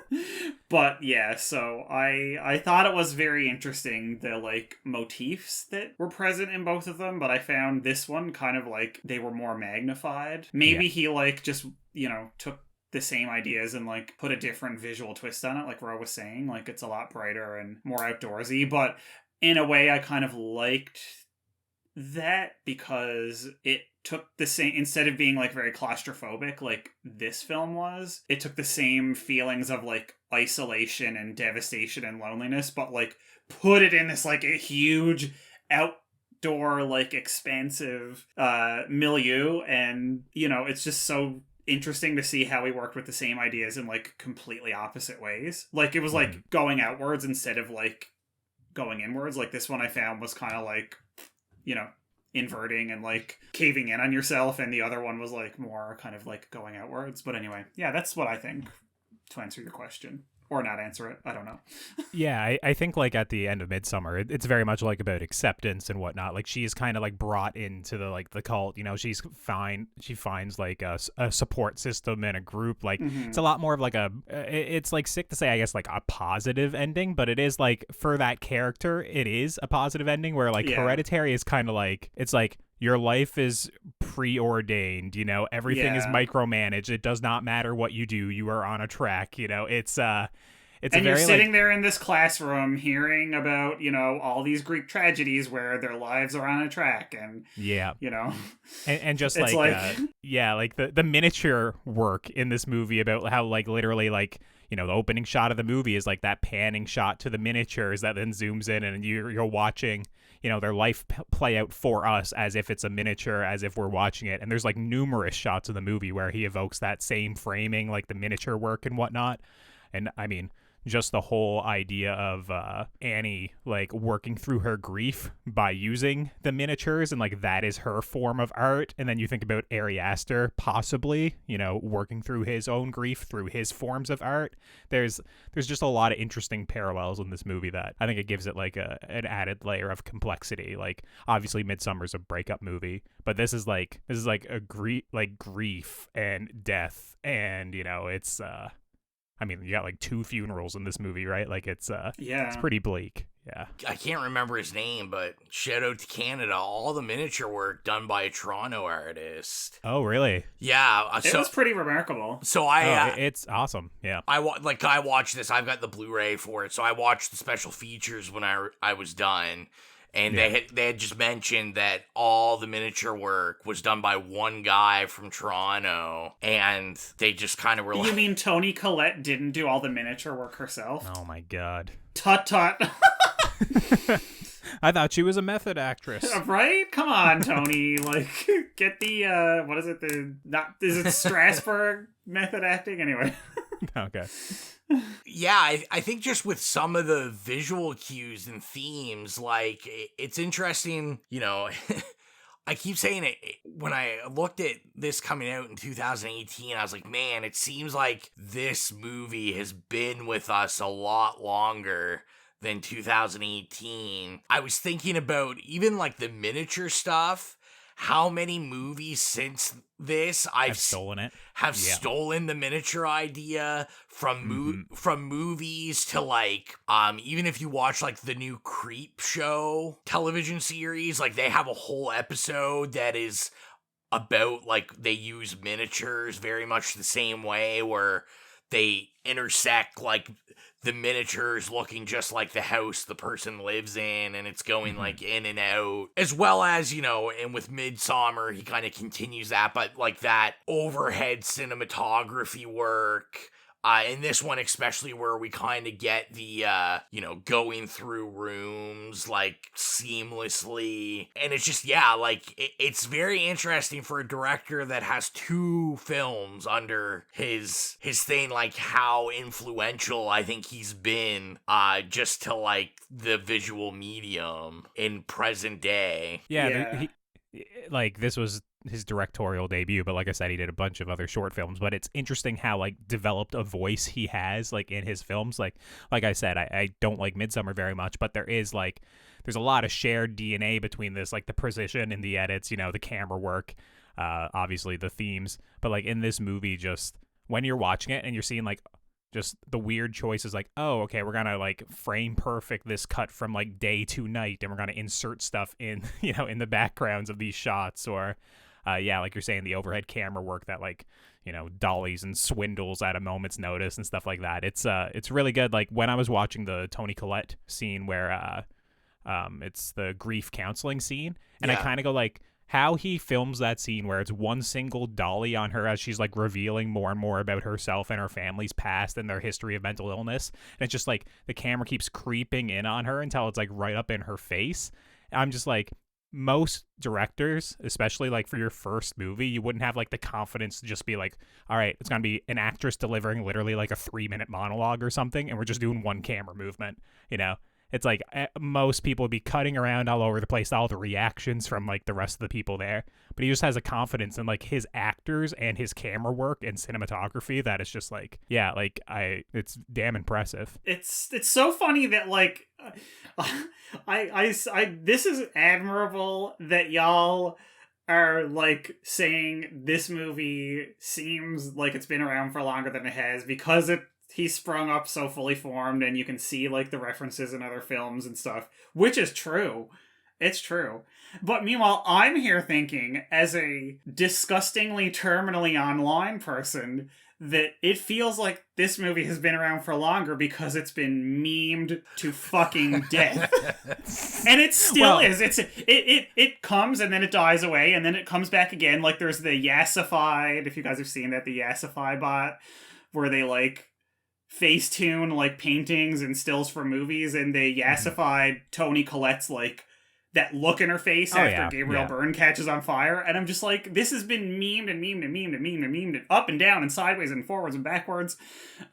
Speaker 13: But yeah, so I thought it was very interesting, the, like, motifs that were present in both of them, but I found this one kind of like they were more magnified. Maybe he, like, just, took the same ideas and, like, put a different visual twist on it, like Ro was saying. Like, it's a lot brighter and more outdoorsy, but in a way I kind of liked that because it took the same, instead of being, like, very claustrophobic like this film was, it took the same feelings of, like, isolation and devastation and loneliness, but, like, put it in this, like, a huge outdoor, like, expansive milieu. And it's just so interesting to see how he worked with the same ideas in, like, completely opposite ways. Like, it was like going outwards instead of, like, going inwards. Like, this one I found was kind of like, inverting and, like, caving in on yourself, and the other one was, like, more kind of, like, going outwards. But anyway, yeah, that's what I think, to answer your question. Or not answer it, I don't know.
Speaker 14: Yeah, I think, like, at the end of Midsummer, it's very much, like, about acceptance and whatnot. Like, she's kind of, like, brought into the, like, the cult, she finds, like, a support system and a group. Like, it's a lot more of, like, it's, like, sick to say, I guess, like, a positive ending, but it is, like, for that character, it is a positive ending, where, like, Hereditary is kind of, like, it's, like, your life is preordained, everything is micromanaged. It does not matter what you do. You are on a track, it's
Speaker 13: and you're sitting there in this classroom hearing about, all these Greek tragedies where their lives are on a track, and
Speaker 14: and just
Speaker 13: it's
Speaker 14: like the miniature work in this movie about how, like, literally, like, the opening shot of the movie is, like, that panning shot to the miniatures that then zooms in, and you're watching their life play out for us as if it's a miniature, as if we're watching it. And there's, like, numerous shots of the movie where he evokes that same framing, like the miniature work and whatnot. And I mean, just the whole idea of Annie, like, working through her grief by using the miniatures, and, like, that is her form of art. And then you think about Ari Aster possibly, working through his own grief through his forms of art. There's just a lot of interesting parallels in this movie that I think it gives it, like, an added layer of complexity. Like, obviously Midsummer's a breakup movie, but this is like a grief and death, and it's I mean, you got, like, 2 funerals in this movie, right? Like, it's pretty bleak. Yeah.
Speaker 12: I can't remember his name, but shout out to Canada. All the miniature work done by a Toronto artist.
Speaker 14: Oh, really?
Speaker 12: Yeah.
Speaker 13: It was pretty remarkable.
Speaker 12: So
Speaker 14: it's awesome. Yeah.
Speaker 12: I watched this. I've got the Blu-ray for it. So I watched the special features when I was done. And they had just mentioned that all the miniature work was done by one guy from Toronto, and they just kind of were like...
Speaker 13: You mean Toni Collette didn't do all the miniature work herself?
Speaker 14: Oh my god.
Speaker 13: Tut tut.
Speaker 14: I thought she was a method actress.
Speaker 13: Right? Come on, Tony. Like, get the, what is it? Is it Strasbourg method acting? Anyway.
Speaker 14: Okay.
Speaker 12: Yeah, I think just with some of the visual cues and themes, like, it's interesting, I keep saying it, when I looked at this coming out in 2018, I was like, man, it seems like this movie has been with us a lot longer than 2018. I was thinking about even, like, the miniature stuff. How many movies since this
Speaker 14: have stolen it?
Speaker 12: Stolen the miniature idea from movies to, like, even if you watch, like, the new Creep Show television series, like, they have a whole episode that is about, like, they use miniatures very much the same way, where they intersect, like, the miniatures looking just like the house the person lives in, and it's going, like, in and out, as well as, and with Midsummer, he kind of continues that, but, like, that overhead cinematography work, In this one, especially where we kind of get the, going through rooms, like, seamlessly. And it's just, it's very interesting for a director that has 2 films under his thing, like, how influential I think he's been, just to, like, the visual medium in present day.
Speaker 14: Yeah. This was his directorial debut, but like I said, he did a bunch of other short films. But it's interesting how like developed a voice he has like in his films. Like I said, I don't like Midsommar very much, but there's a lot of shared DNA between this, like the precision in the edits, the camera work, obviously the themes. But like in this movie, just when you're watching it and you're seeing like just the weird choices, like, oh, okay, we're gonna like frame perfect this cut from like day to night, and we're gonna insert stuff in in the backgrounds of these shots, or like you're saying, the overhead camera work that like dollies and swindles at a moment's notice and stuff like that. It's really good. Like when I was watching the Toni Collette scene where it's the grief counseling scene, and I kind of go like, how he films that scene where it's one single dolly on her as she's like revealing more and more about herself and her family's past and their history of mental illness. And it's just like the camera keeps creeping in on her until it's like right up in her face. I'm just like, most directors, especially like for your first movie, you wouldn't have like the confidence to just be like, all right, it's going to be an actress delivering literally like a 3-minute monologue or something, and we're just doing one camera movement, It's like most people would be cutting around all over the place, all the reactions from like the rest of the people there. But he just has a confidence in like his actors and his camera work and cinematography that it's just like, it's damn impressive.
Speaker 13: It's so funny that like, this is admirable that y'all are like saying this movie seems like it's been around for longer than it has, because he's sprung up so fully formed, and you can see like the references in other films and stuff, which is true. It's true. But meanwhile, I'm here thinking, as a disgustingly terminally online person, that it feels like this movie has been around for longer because it's been memed to fucking death. And it still is. It comes and then it dies away, and then it comes back again. Like there's the Yassified, if you guys have seen that, the Yassify bot, where they like Facetune like paintings and stills from movies, and they Yassified Toni Collette's like that look in her face after Gabriel Byrne catches on fire. And I'm just like, this has been memed and memed and memed and memed and memed and up and down and sideways and forwards and backwards.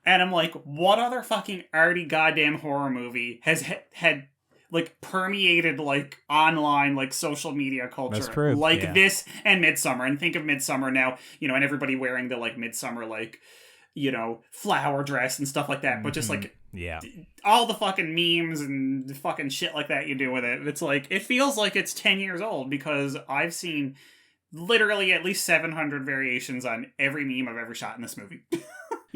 Speaker 13: And I'm like, what other fucking arty goddamn horror movie has had like permeated like online like social media culture like this and Midsommar? And think of Midsommar now, and everybody wearing the like Midsommar like flower dress and stuff like that, but just like all the fucking memes and fucking shit like that you do with it. It's like, it feels like it's 10 years old, because I've seen literally at least 700 variations on every meme I've ever shot in this movie.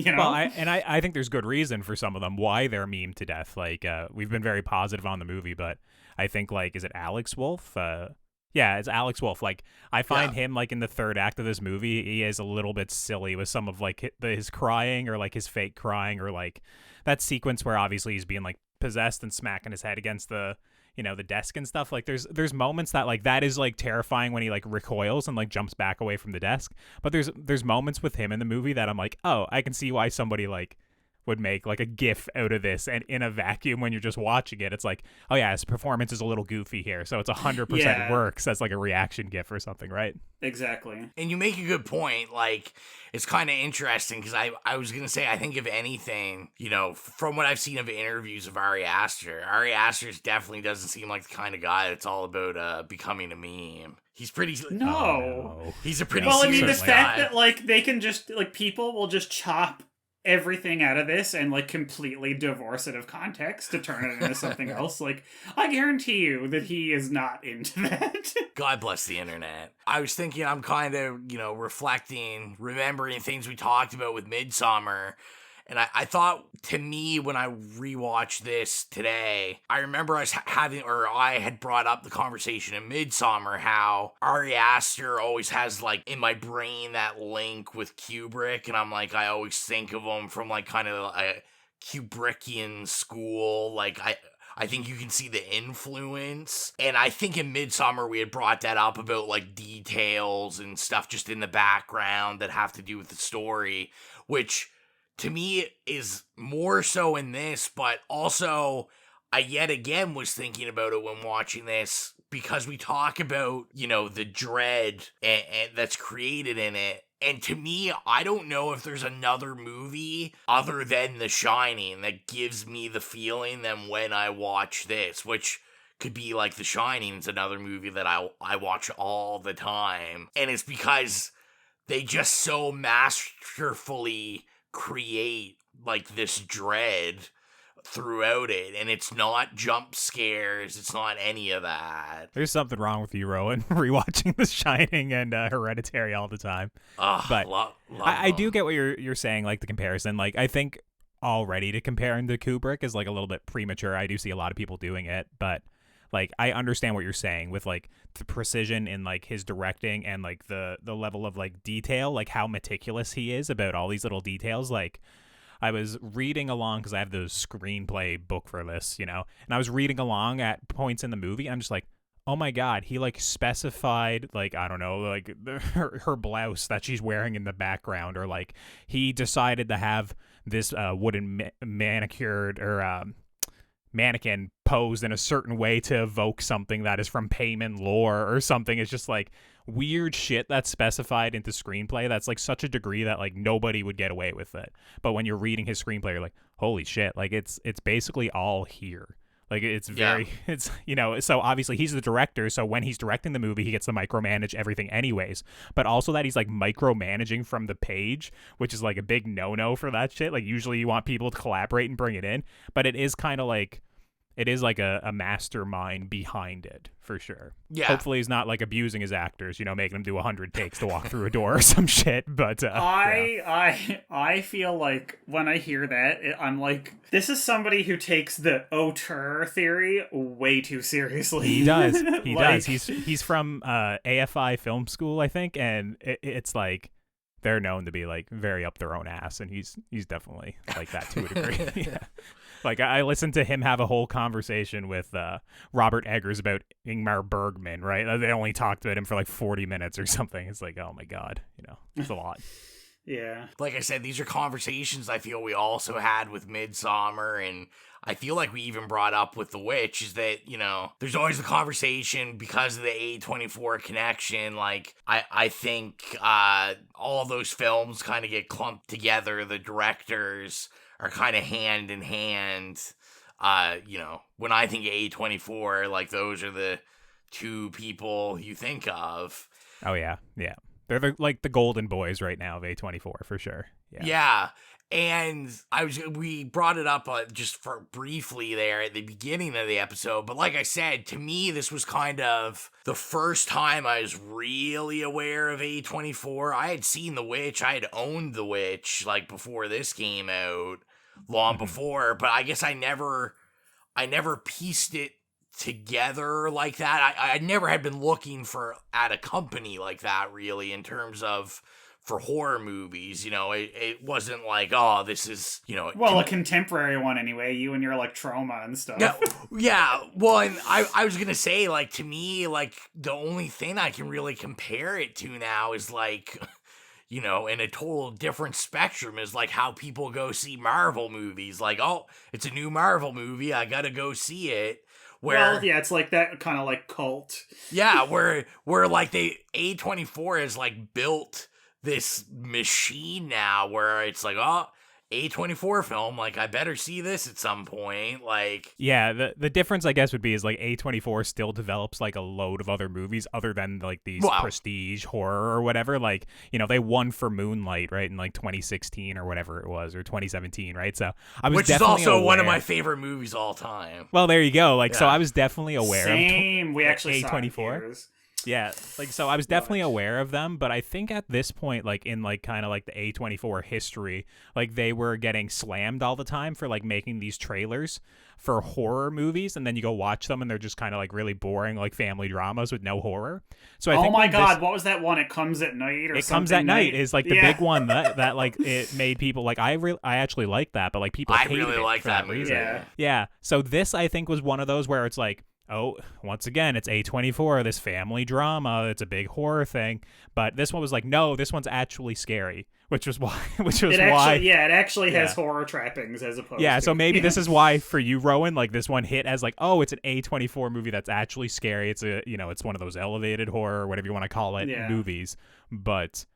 Speaker 13: Well,
Speaker 14: I think there's good reason for some of them why they're memed to death. Like we've been very positive on the movie, but I think like, is it Alex Wolff? Yeah, it's Alex Wolff. Like, I find him, like, in the third act of this movie, he is a little bit silly with some of, like, his crying, or, like, his fake crying, or, like, that sequence where, obviously, he's being, like, possessed and smacking his head against the, the desk and stuff. Like, there's moments that, like, that is, like, terrifying when he, like, recoils and, like, jumps back away from the desk. But there's moments with him in the movie that I'm like, oh, I can see why somebody, like, would make like a gif out of this, and in a vacuum when you're just watching it, it's like, oh yeah, his performance is a little goofy here, so it's 100% works as like a reaction gif or something, right?
Speaker 13: Exactly.
Speaker 12: And you make a good point. Like, it's kind of interesting, because I was gonna say, I think if anything, from what I've seen of interviews of Ari Aster definitely doesn't seem like the kind of guy that's all about becoming a meme. He's pretty...
Speaker 13: No.
Speaker 12: He's a pretty
Speaker 13: serious
Speaker 12: guy.
Speaker 13: The fact that like they can just like, people will just chop everything out of this and like completely divorce it of context to turn it into something else. Like, I guarantee you that he is not into that.
Speaker 12: God bless the internet. I was thinking, I'm kind of, reflecting, remembering things we talked about with Midsommar. And I thought, to me, when I rewatched this today, I remember I had brought up the conversation in Midsommar, how Ari Aster always has, like, in my brain that link with Kubrick, and I'm like, I always think of him from, like, kind of a Kubrickian school. Like, I think you can see the influence. And I think in Midsommar we had brought that up about, like, details and stuff just in the background that have to do with the story, which... to me is more so in this, but also I yet again was thinking about it when watching this, because we talk about, the dread and that's created in it. And to me, I don't know if there's another movie other than The Shining that gives me the feeling than when I watch this, which could be like The Shining is another movie that I watch all the time. And it's because they just so masterfully create like this dread throughout it, and it's not jump scares, it's not any of that.
Speaker 14: There's something wrong with you, Rowan, rewatching The Shining and Hereditary all the time. But I do get what you're saying, like the comparison. Like, I think already to compare him to Kubrick is like a little bit premature. I do see a lot of people doing it, but like I understand what you're saying with like the precision in like his directing and like the level of like detail, like how meticulous he is about all these little details. Like, I was reading along because I have the screenplay book for this, and I was reading along at points in the movie, and I'm just like, oh my God, he like specified, like, I don't know, like her blouse that she's wearing in the background, or like he decided to have this wooden manicured or mannequin posed in a certain way to evoke something that is from Paimon lore or something. It's just like weird shit that's specified into screenplay that's like such a degree that like nobody would get away with it. But when you're reading his screenplay, you're like, holy shit, like it's basically all here. Like it's very, it's, so obviously he's the director. So when he's directing the movie, he gets to micromanage everything anyways, but also that he's like micromanaging from the page, which is like a big no-no for that shit. Like usually you want people to collaborate and bring it in, but it is kind of like, it is like a mastermind behind it for sure.
Speaker 12: Yeah.
Speaker 14: Hopefully he's not like abusing his actors, making them do 100 takes to walk through a door or some shit. But
Speaker 13: I feel like when I hear that, I'm like, this is somebody who takes the auteur theory way too seriously.
Speaker 14: He does. He does. He's from AFI Film School, I think, and it's like they're known to be like very up their own ass, and he's definitely like that to a degree. Yeah. Like, I listened to him have a whole conversation with Robert Eggers about Ingmar Bergman, right? They only talked about him for like 40 minutes or something. It's like, oh my God, it's a lot.
Speaker 13: Yeah.
Speaker 12: Like I said, these are conversations I feel we also had with Midsommar, and I feel like we even brought up with The Witch, is that, there's always the conversation because of the A24 connection. Like, I think all those films kind of get clumped together. The directors are kind of hand in hand. When I think of A24, like, those are the two people you think of.
Speaker 14: Oh, yeah. Yeah. They're the golden boys right now of A24 for sure. Yeah.
Speaker 12: Yeah. And we brought it up just for briefly there at the beginning of the episode. But like I said, to me, this was kind of the first time I was really aware of A24. I had seen The Witch. I had owned The Witch like before this came out, long before. But I guess I never pieced it together like that. I never had been looking at a company like that really in terms of for horror movies. It wasn't like, oh, this is,
Speaker 13: well, a contemporary one anyway, you and your like trauma and stuff.
Speaker 12: Yeah. Well, and I was gonna say, like, to me, like, the only thing I can really compare it to now is like, in a total different spectrum, is like how people go see Marvel movies. Like, oh, it's a new Marvel movie, I gotta go see it.
Speaker 13: Well, yeah, it's like that kind of like cult.
Speaker 12: Yeah, where like A24 has like built this machine now where it's like, oh, A24 film, like, I better see this at some point. Like,
Speaker 14: yeah, the difference I guess would be is like A24 still develops like a load of other movies other than like these prestige horror or whatever. Like, they won for Moonlight, right, in like 2016 or whatever it was, or 2017, right? So I was, which is also
Speaker 12: one of my favorite movies all time.
Speaker 14: Well, there you go. Like, so I was definitely aware
Speaker 13: of we actually
Speaker 14: A24. Yeah, like, so I was definitely aware of them, but I think at this point, like, in, like, kind of, like, the A24 history, like, they were getting slammed all the time for, like, making these trailers for horror movies, and then you go watch them, and they're just kind of, like, really boring, like, family dramas with no horror. So I think
Speaker 13: my God, what was that one? It Comes at Night or something?
Speaker 14: It Comes at Night is, like, the big one that like, it made people, like, I actually like that, but, like, people hated
Speaker 12: really
Speaker 14: it
Speaker 12: like
Speaker 14: for
Speaker 12: that
Speaker 14: movie.
Speaker 12: movie.
Speaker 14: Yeah, so this, I think, was one of those where it's like, oh, once again, it's A24, this family drama. It's a big horror thing. But this one was like, no, this one's actually scary. which was why
Speaker 13: it actually has horror trappings as opposed to
Speaker 14: so maybe this is why for you, Rowan, like this one hit as like, oh, it's an A24 movie that's actually scary. It's it's one of those elevated horror, whatever you want to call it, movies. But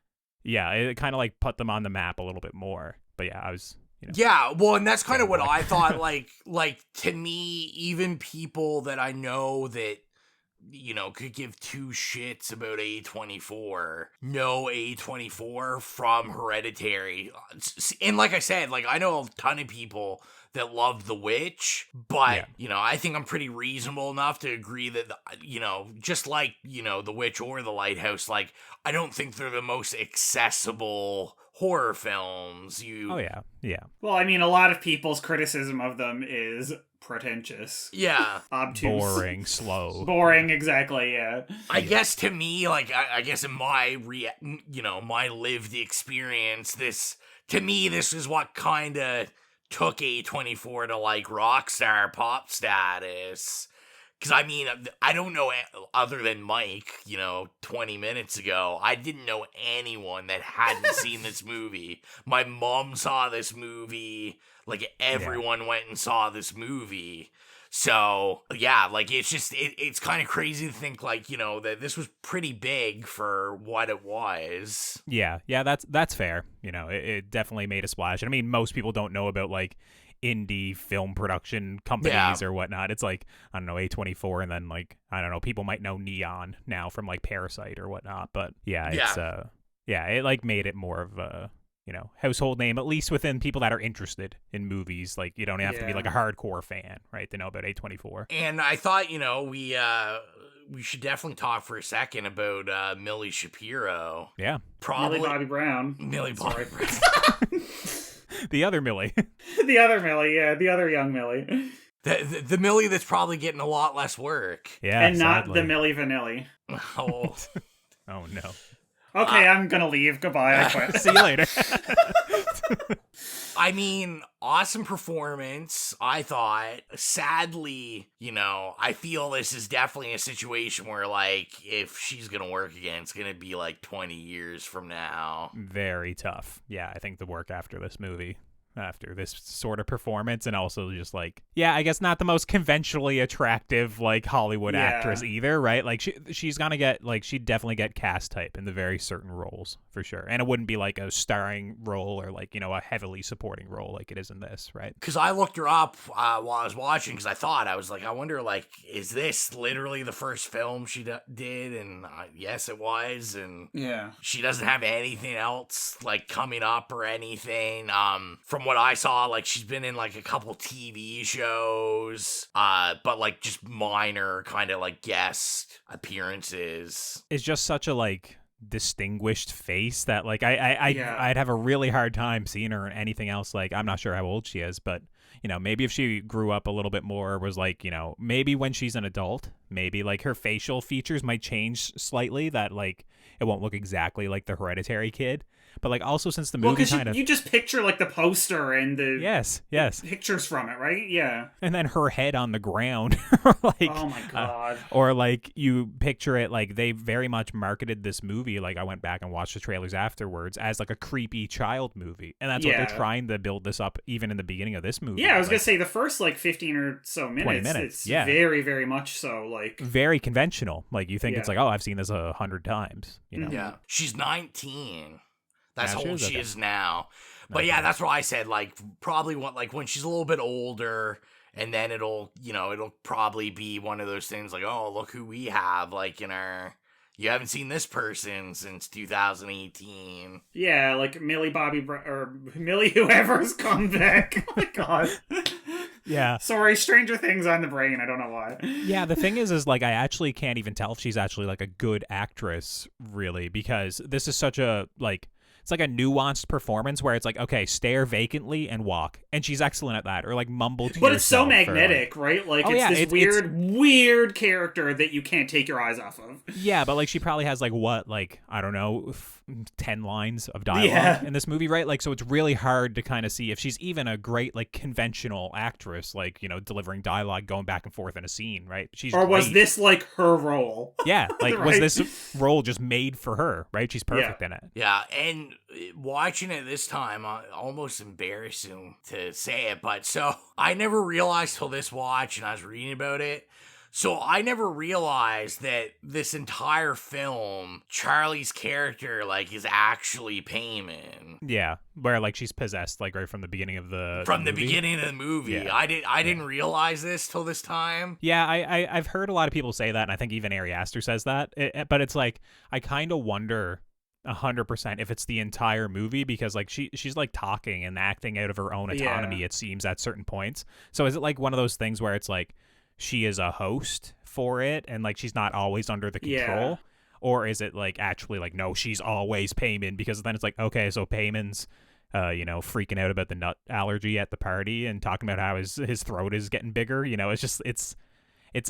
Speaker 14: yeah, it kind of like put them on the map a little bit more. But yeah, I was
Speaker 12: Yeah, well, and that's kind of what I thought. Like to me, even people that I know that could give two shits about A24, know A24 from Hereditary. And like I said, like I know a ton of people that love The Witch, but I think I'm pretty reasonable enough to agree that just like The Witch or The Lighthouse, like I don't think they're the most accessible horror films.
Speaker 13: Well, I mean, a lot of people's criticism of them is pretentious.
Speaker 12: Yeah.
Speaker 13: Obtuse.
Speaker 14: Boring, slow.
Speaker 13: Boring, exactly, yeah.
Speaker 12: I guess to me, like, I guess in my, my lived experience, this is what kind of took A24 to, like, rockstar pop status. Because, I mean, I don't know, other than Mike, 20 minutes ago, I didn't know anyone that hadn't seen this movie. My mom saw this movie. Like, everyone went and saw this movie. So, yeah, like, it's just, it's kind of crazy to think, like, that this was pretty big for what it was.
Speaker 14: Yeah, that's fair. It definitely made a splash. And I mean, most people don't know about, like, indie film production companies or whatnot. It's like, I don't know, A24, and then, like, I don't know, people might know Neon now from, like, Parasite or whatnot. But, it's, it, like, made it more of a, household name, at least within people that are interested in movies. Like, you don't have to be like a hardcore fan, right, to know about A24.
Speaker 12: And I thought, we should definitely talk for a second about Millie Shapiro.
Speaker 14: Yeah.
Speaker 13: Millie Bobby Brown.
Speaker 12: Millie Bobby Brown.
Speaker 14: The other Millie.
Speaker 13: The other Millie, yeah. The other young Millie.
Speaker 12: The Millie that's probably getting a lot less work.
Speaker 14: Yeah,
Speaker 13: and
Speaker 14: sadly.
Speaker 13: not the Millie Vanilli.
Speaker 12: Oh.
Speaker 14: Oh, no.
Speaker 13: Okay, I'm gonna leave. Goodbye. I quit.
Speaker 14: See you later.
Speaker 12: I mean, awesome performance, I thought. Sadly, I feel this is definitely a situation where, like, if she's gonna work again, it's gonna be, like, 20 years from now.
Speaker 14: Very tough. Yeah, I think the work after this movie, after this sort of performance, and also just, like, I guess not the most conventionally attractive, like, Hollywood actress either, right? Like, she's gonna get, like, she'd definitely get cast type in the very certain roles, for sure. And it wouldn't be, like, a starring role or, like, a heavily supporting role like it is in this, right?
Speaker 12: Because I looked her up while I was watching, because I was like, I wonder, like, is this literally the first film she did? And yes, it was. And she doesn't have anything else, like, coming up or anything. From what I saw, like, she's been in, like, a couple TV shows, but, like, just minor kind of, like, guest appearances.
Speaker 14: It's just such a, like, distinguished face that, like, I'd have a really hard time seeing her in anything else. Like, I'm not sure how old she is, but maybe if she grew up a little bit more, was like, maybe when she's an adult, maybe, like, her facial features might change slightly, that, like, it won't look exactly like the Hereditary kid. But, like, also since the movie kind of...
Speaker 13: You just picture, like, the poster and the...
Speaker 14: Yes.
Speaker 13: Pictures from it, right? Yeah.
Speaker 14: And then her head on the ground. Like,
Speaker 13: oh, my God.
Speaker 14: Or, like, you picture it, like, they very much marketed this movie, like, I went back and watched the trailers afterwards, as, like, a creepy child movie. And that's what they're trying to build this up, even in the beginning of this movie.
Speaker 13: Yeah, I was going to say, the first, like, 15 or so minutes,
Speaker 14: 20 minutes,
Speaker 13: it's very, very much so, like...
Speaker 14: Very conventional. Like, you think it's like, oh, I've seen this 100 times,
Speaker 12: Yeah. She's 19. That's how old she is now. But yeah, that's what I said. Like, probably when she's a little bit older, and then it'll probably be one of those things like, oh, look who we have, like, in our... You haven't seen this person since 2018.
Speaker 13: Yeah, like Millie Bobby or Millie whoever's come back. Oh my God.
Speaker 14: Yeah.
Speaker 13: Sorry, Stranger Things on the brain. I don't know why.
Speaker 14: Yeah, the thing is like, I actually can't even tell if she's actually, like, a good actress, really, because this is such a, like... It's like a nuanced performance where it's like, okay, stare vacantly and walk. And she's excellent at that. Or, like, mumble to yourself.
Speaker 13: But it's so magnetic, right? Like, it's this weird character that you can't take your eyes off of.
Speaker 14: Yeah, but, like, she probably has, like, what, like, I don't know, 10 lines of dialogue in this movie, right? Like, so it's really hard to kind of see if she's even a great, like, conventional actress, like, you know, delivering dialogue, going back and forth in a scene, right? She's
Speaker 13: or was
Speaker 14: great.
Speaker 13: this like her role?
Speaker 14: Yeah, like,
Speaker 13: right?
Speaker 14: was this role just made for her, right? She's perfect in it.
Speaker 12: Yeah, and watching it this time, almost embarrassing to say it, but so I never realized till this watch, and I was reading about it. So I never realized that this entire film, Charlie's character, like, is actually Paimon.
Speaker 14: Yeah, where, like, she's possessed, like, right from the beginning of the movie.
Speaker 12: Beginning of the movie. Yeah. I didn't realize this till this time.
Speaker 14: Yeah, I've heard a lot of people say that, and I think even Ari Aster says that. But it's like, I kind of wonder 100% if it's the entire movie, because, like, she's like talking and acting out of her own autonomy, it seems, at certain points. So is it like one of those things where it's like she is a host for it and, like, she's not always under the control?
Speaker 13: Yeah.
Speaker 14: Or is it, like, actually, like, no, she's always Paimon? Because then it's like, okay, so Paimon's you know, freaking out about the nut allergy at the party and talking about how his throat is getting bigger. You know, it's just it's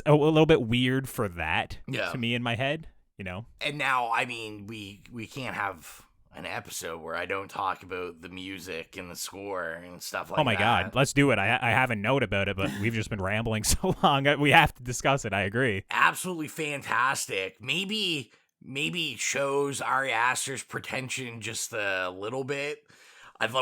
Speaker 14: a little bit weird for that to me in my head, you know.
Speaker 12: And now, I mean, we can't have an episode where I don't talk about the music and the score and stuff like that.
Speaker 14: Oh my God, let's do it. I have a note about it, but we've just been rambling so long. We have to discuss it. I agree.
Speaker 12: Absolutely fantastic. Maybe shows Ari Aster's pretension just a little bit.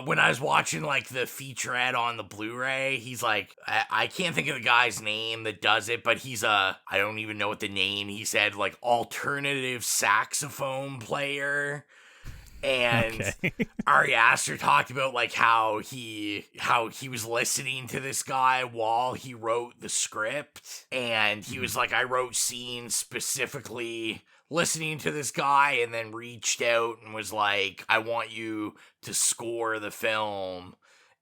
Speaker 12: When I was watching, like, the featurette on the Blu-ray, he's like, I can't think of the guy's name that does it, but he's I don't even know what the name, he said, like, alternative saxophone player. And Ari Aster talked about, like, how he was listening to this guy while he wrote the script. And he was like, I wrote scenes specifically listening to this guy, and then reached out and was like, I want you to score the film.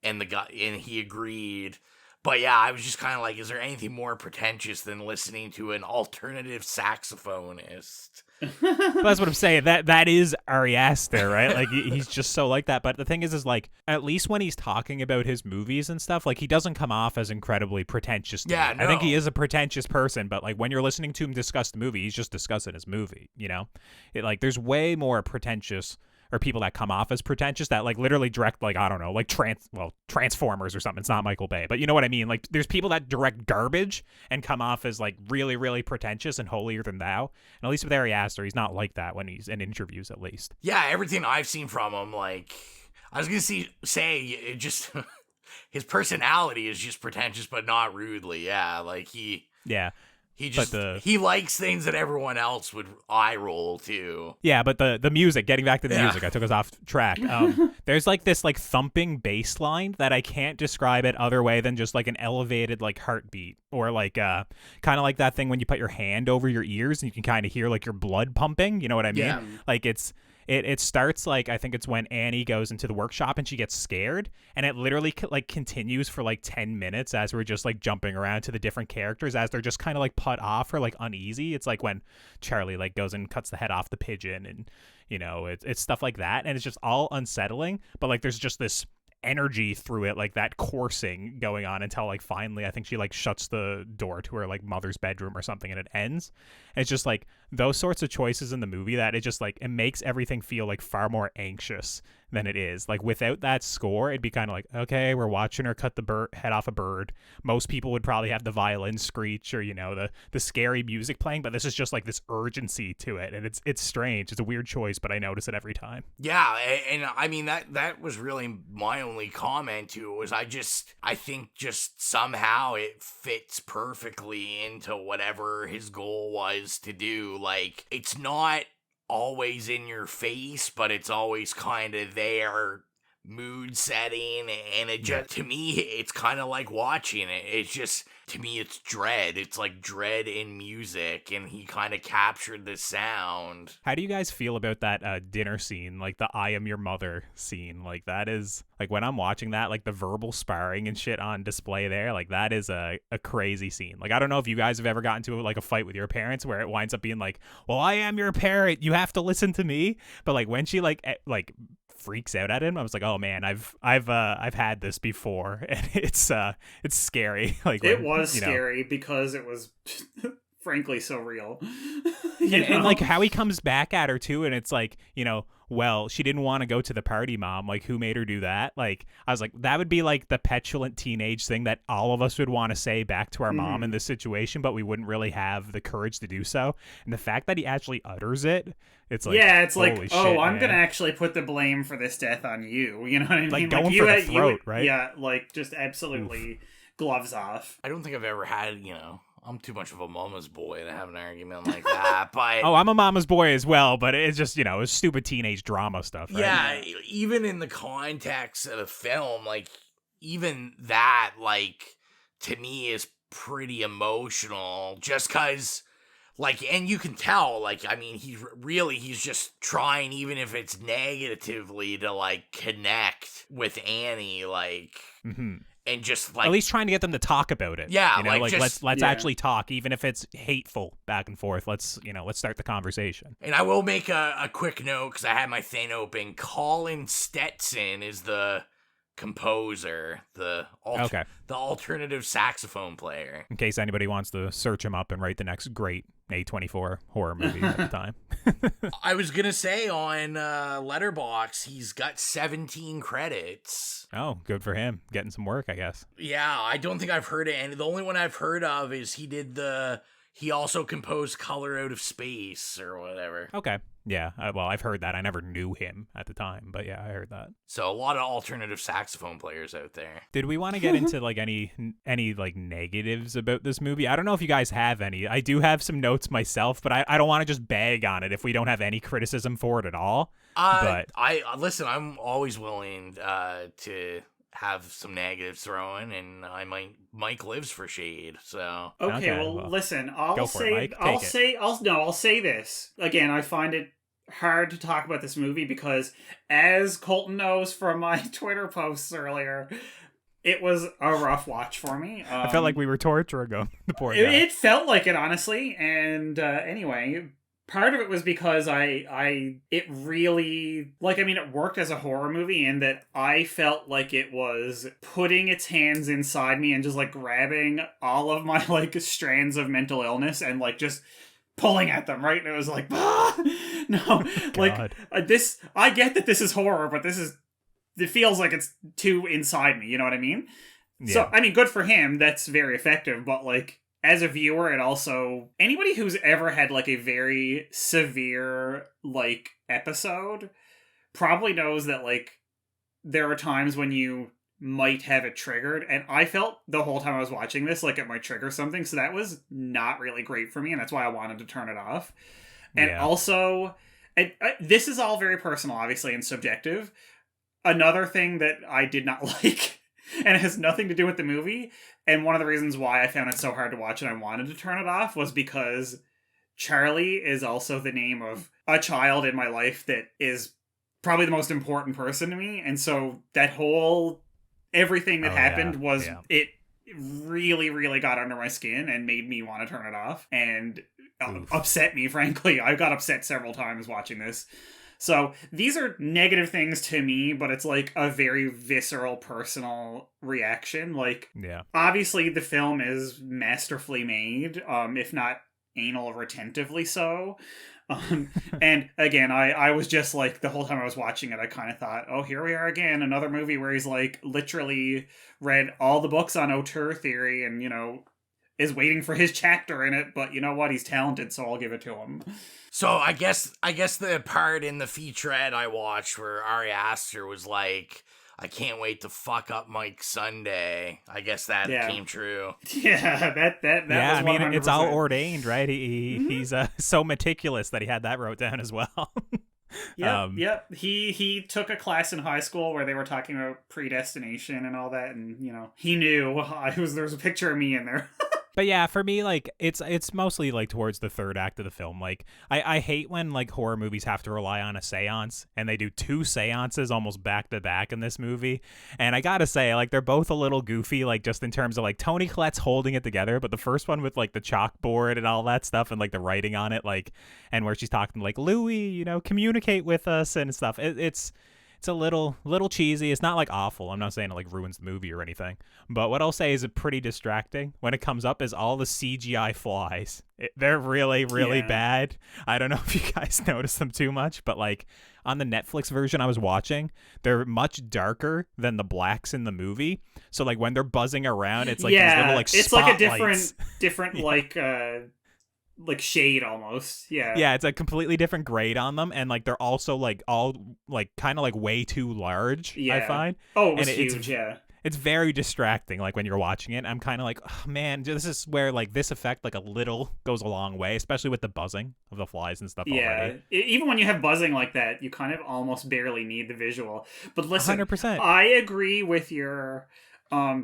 Speaker 12: And he agreed. But yeah, I was just kind of like, is there anything more pretentious than listening to an alternative saxophonist?
Speaker 14: That's what I'm saying. That is Ari Aster, right? Like, he's just so like that. But the thing is like, at least when he's talking about his movies and stuff, like, he doesn't come off as incredibly pretentious to me.
Speaker 12: No.
Speaker 14: I think he is a pretentious person, but, like, when you're listening to him discuss the movie, he's just discussing his movie, you know? Like, there's way more pretentious, or people that come off as pretentious that, like, literally direct, like, I don't know, like Transformers or something. It's not Michael Bay, but you know what I mean? Like, there's people that direct garbage and come off as, like, really, really pretentious and holier than thou. And at least with Ari Aster, he's not like that when he's in interviews, at least.
Speaker 12: Yeah, everything I've seen from him, like, I was gonna say it just his personality is just pretentious, but not rudely. Yeah, like he he likes things that everyone else would eye roll to.
Speaker 14: Yeah, but the music, getting back to the music, I took us off track. There's, like, this, like, thumping bass line that I can't describe it other way than just, like, an elevated, like, heartbeat, or, like, kind of like that thing when you put your hand over your ears and you can kind of hear, like, your blood pumping. You know what I mean?
Speaker 13: Yeah.
Speaker 14: Like, it starts, like, I think it's when Annie goes into the workshop and she gets scared, and it literally, like, continues for, like, 10 minutes as we're just, like, jumping around to the different characters as they're just kind of, like, put off or, like, uneasy. It's like when Charlie, like, goes and cuts the head off the pigeon, and, you know, it's stuff like that, and it's just all unsettling, but, like, there's just this energy through it, like that coursing going on, until, like, finally I think she, like, shuts the door to her, like, mother's bedroom or something, and it ends. And it's just, like, those sorts of choices in the movie that it just, like, it makes everything feel, like, far more anxious than it is. Like, without that score, it'd be kind of like, okay, we're watching her cut the head off a bird. Most people would probably have the violin screech, or, you know, the scary music playing, but this is just, like, this urgency to it, and it's strange. It's a weird choice, but I notice it every time.
Speaker 12: Yeah, and I mean, that was really my only comment to it, was I think just somehow it fits perfectly into whatever his goal was to do. Like, it's not always in your face, but it's always kind of there, mood setting, and it just, to me, it's kind of like watching it. It's just, to me, it's dread. It's like dread in music, and he kind of captured the sound.
Speaker 14: How do you guys feel about that dinner scene, like the I am your mother scene? Like, that is, like, when I'm watching that, like, the verbal sparring and shit on display there, like, that is a crazy scene. Like, I don't know if you guys have ever gotten to, like, a fight with your parents where it winds up being like, well, I am your parent, you have to listen to me. But, like, when she, like freaks out at him, I was like, oh man, I've had this before, and it's scary. Like,
Speaker 13: it was scary because it was frankly so real.
Speaker 14: And like how he comes back at her too, and it's like, you know, well, she didn't want to go to the party, mom. Like, who made her do that? Like, I was like, that would be like the petulant teenage thing that all of us would want to say back to our mom in this situation, but we wouldn't really have the courage to do so. And the fact that he actually utters it, it's like,
Speaker 13: yeah, it's like,
Speaker 14: holy
Speaker 13: oh,
Speaker 14: shit,
Speaker 13: I'm
Speaker 14: man.
Speaker 13: gonna actually put the blame for this death on you. You know what I mean?
Speaker 14: Like, going for the throat, right?
Speaker 13: Yeah, like, just absolutely gloves off.
Speaker 12: I don't think I've ever had, I'm too much of a mama's boy to have an argument like that, but...
Speaker 14: Oh, I'm a mama's boy as well, but it's just, it's stupid teenage drama stuff, right?
Speaker 12: Yeah, even in the context of the film, like, even that, like, to me is pretty emotional, just because, like, and you can tell, like, I mean, he's just trying, even if it's negatively, to, like, connect with Annie, like...
Speaker 14: Mm-hmm.
Speaker 12: And just like
Speaker 14: at least trying to get them to talk about it.
Speaker 12: Yeah,
Speaker 14: like
Speaker 12: just,
Speaker 14: let's actually talk, even if it's hateful back and forth. Let's start the conversation.
Speaker 12: And I will make a quick note because I had my thing open. Colin Stetson is the composer, the alternative saxophone player.
Speaker 14: In case anybody wants to search him up and write the next great A24 horror movie at the time.
Speaker 12: I was gonna say on Letterboxd, he's got 17 credits.
Speaker 14: Oh, good for him, getting some work, I guess.
Speaker 12: Yeah, I don't think I've heard it, and the only one I've heard of is he also composed Color Out of Space or whatever.
Speaker 14: Okay. Yeah, well, I've heard that. I never knew him at the time, but yeah, I heard that.
Speaker 12: So a lot of alternative saxophone players out there.
Speaker 14: Did we want to get into like any like negatives about this movie? I don't know if you guys have any. I do have some notes myself, but I don't want to just bag on it if we don't have any criticism for it at all.
Speaker 12: But listen, I'm always willing to have some negatives thrown, and Mike lives for shade, so
Speaker 13: okay well listen, I'll say this again. I find it hard to talk about this movie because, as Colton knows from my Twitter posts earlier, it was a rough watch for me.
Speaker 14: I felt like we were torturing him. The poor guy.
Speaker 13: It felt like it, honestly. And anyway, part of it was because it really, like, I mean, it worked as a horror movie in that I felt like it was putting its hands inside me and just, like, grabbing all of my, like, strands of mental illness and, like, just pulling at them, right? And it was like, no, like, this, I get that this is horror, but it feels like it's too inside me, you know what I mean? Yeah. So, I mean, good for him, that's very effective, but, like, as a viewer, it also... Anybody who's ever had, like, a very severe, like, episode probably knows that, like, there are times when you might have it triggered, and I felt the whole time I was watching this like it might trigger something, so that was not really great for me, and that's why I wanted to turn it off. And also, this is all very personal, obviously, and subjective. Another thing that I did not like, and it has nothing to do with the movie, and one of the reasons why I found it so hard to watch and I wanted to turn it off was because Charlie is also the name of a child in my life that is probably the most important person to me, and so that whole... Everything that happened was, it really, really got under my skin and made me want to turn it off and upset me, frankly. I got upset several times watching this. So these are negative things to me, but it's like a very visceral, personal reaction. Like, obviously the film is masterfully made, if not anal retentively so. And again, I was just like, the whole time I was watching it, I kind of thought, oh, here we are again, another movie where he's like literally read all the books on auteur theory and, you know, is waiting for his chapter in it, but you know what, he's talented, so I'll give it to him.
Speaker 12: So I guess the part in the featurette I watched where Ari Aster was like, I can't wait to fuck up Mike Sunday. I guess that came true.
Speaker 13: Yeah, that
Speaker 14: yeah,
Speaker 13: was 100%.
Speaker 14: I mean, it's all ordained, right? He's so meticulous that he had that wrote down as well.
Speaker 13: Yep. He took a class in high school where they were talking about predestination and all that, and you know, he knew. There's a picture of me in there.
Speaker 14: But yeah, for me, like, it's mostly like towards the third act of the film. Like, I hate when like horror movies have to rely on a seance, and they do 2 seances almost back to back in this movie. And I gotta say, like, they're both a little goofy, like just in terms of like Toni Collette's holding it together, but the first one with like the chalkboard and all that stuff and like the writing on it, like, and where she's talking like, Louis, you know, communicate with us and stuff. it's a little cheesy. It's not like awful. I'm not saying it like ruins the movie or anything. But what I'll say is it pretty distracting when it comes up is all the CGI flies. They're really, really bad. I don't know if you guys notice them too much, but like on the Netflix version I was watching, they're much darker than the blacks in the movie. So like when they're buzzing around, it's like these little like
Speaker 13: it's
Speaker 14: spotlights.
Speaker 13: like a different like shade almost.
Speaker 14: Yeah, it's a completely different grade on them, and like they're also like all like kind of like way too large. I find.
Speaker 13: Oh, it was huge.
Speaker 14: It's very distracting. Like when you're watching it, I'm kind of like, oh, man, this is where like this effect like a little goes a long way, especially with the buzzing of the flies and stuff. Already.
Speaker 13: Even when you have buzzing like that, you kind of almost barely need the visual. But listen,
Speaker 14: 100%.
Speaker 13: I agree with your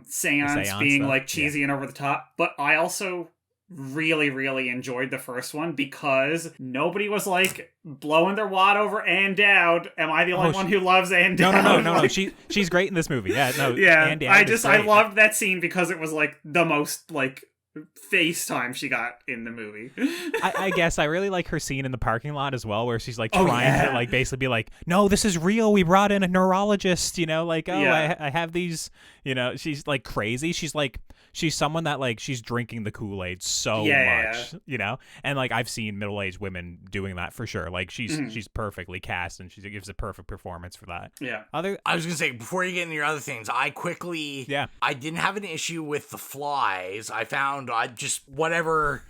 Speaker 13: seance being
Speaker 14: stuff.
Speaker 13: like cheesy and over the top, but I also really, really enjoyed the first one because nobody was like blowing their wad over Ann Dowd. Am I the only one who loves Ann Dowd?
Speaker 14: No. She's great in this movie. Yeah, no.
Speaker 13: Yeah,
Speaker 14: Ann Dowd
Speaker 13: I loved that scene because it was like the most like FaceTime she got in the movie.
Speaker 14: I guess I really like her scene in the parking lot as well, where she's like trying to like basically be like, no, this is real. We brought in a neurologist, you know, like, I have these, you know, she's like crazy. She's someone that like she's drinking the Kool-Aid so much, you know, and like I've seen middle-aged women doing that for sure. Like she's perfectly cast and she gives a perfect performance for that.
Speaker 13: Yeah.
Speaker 12: I was gonna say before you get into your other things, I didn't have an issue with the flies. I found I just whatever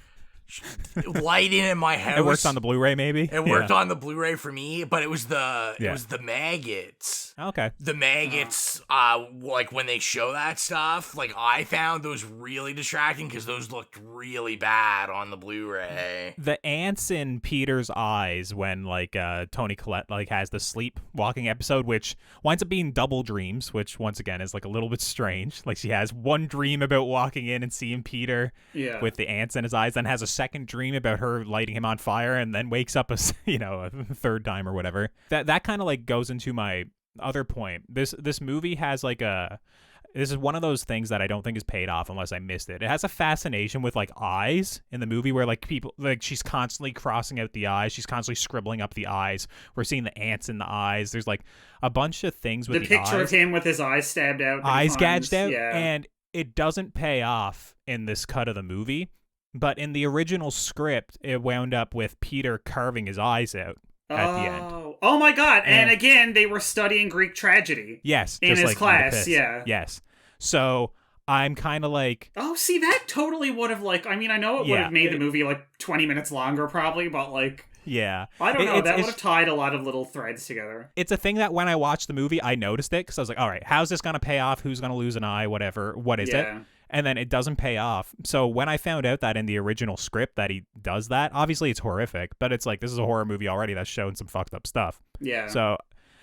Speaker 12: lighting in my house.
Speaker 14: It worked on the Blu-ray, maybe.
Speaker 12: It worked on the Blu-ray for me, but it was the maggots.
Speaker 14: Okay.
Speaker 12: The maggots, like when they show that stuff, like I found those really distracting because those looked really bad on the Blu-ray.
Speaker 14: The ants in Peter's eyes when like Toni Collette like has the sleepwalking episode, which winds up being double dreams, which once again is like a little bit strange. Like she has one dream about walking in and seeing Peter with the ants in his eyes, then has a second dream about her lighting him on fire, and then wakes up a third time or whatever. That kind of like goes into my other point. This movie has like this is one of those things that I don't think is paid off unless I missed it. It has a fascination with like eyes in the movie where like people like she's constantly crossing out the eyes, she's constantly scribbling up the eyes. We're seeing the ants in the eyes. There's like a bunch of things with the
Speaker 13: picture
Speaker 14: eyes.
Speaker 13: Of him with his eyes stabbed out,
Speaker 14: eyes gouged out, and it doesn't pay off in this cut of the movie. But in the original script, it wound up with Peter carving his eyes out at the end.
Speaker 13: Oh my God. And again, they were studying Greek tragedy.
Speaker 14: Yes.
Speaker 13: In his class,
Speaker 14: Yes. So I'm kind of like...
Speaker 13: Oh, see, that totally would have like... I mean, I know it would have made the movie like 20 minutes longer probably, but like...
Speaker 14: Yeah.
Speaker 13: I don't know. That would have tied a lot of little threads together.
Speaker 14: It's a thing that when I watched the movie, I noticed it because I was like, all right, how's this going to pay off? Who's going to lose an eye? Whatever. What is it? And then it doesn't pay off. So when I found out that in the original script that he does that, obviously it's horrific, but it's like, this is a horror movie already that's showing some fucked up stuff.
Speaker 13: Yeah.
Speaker 14: So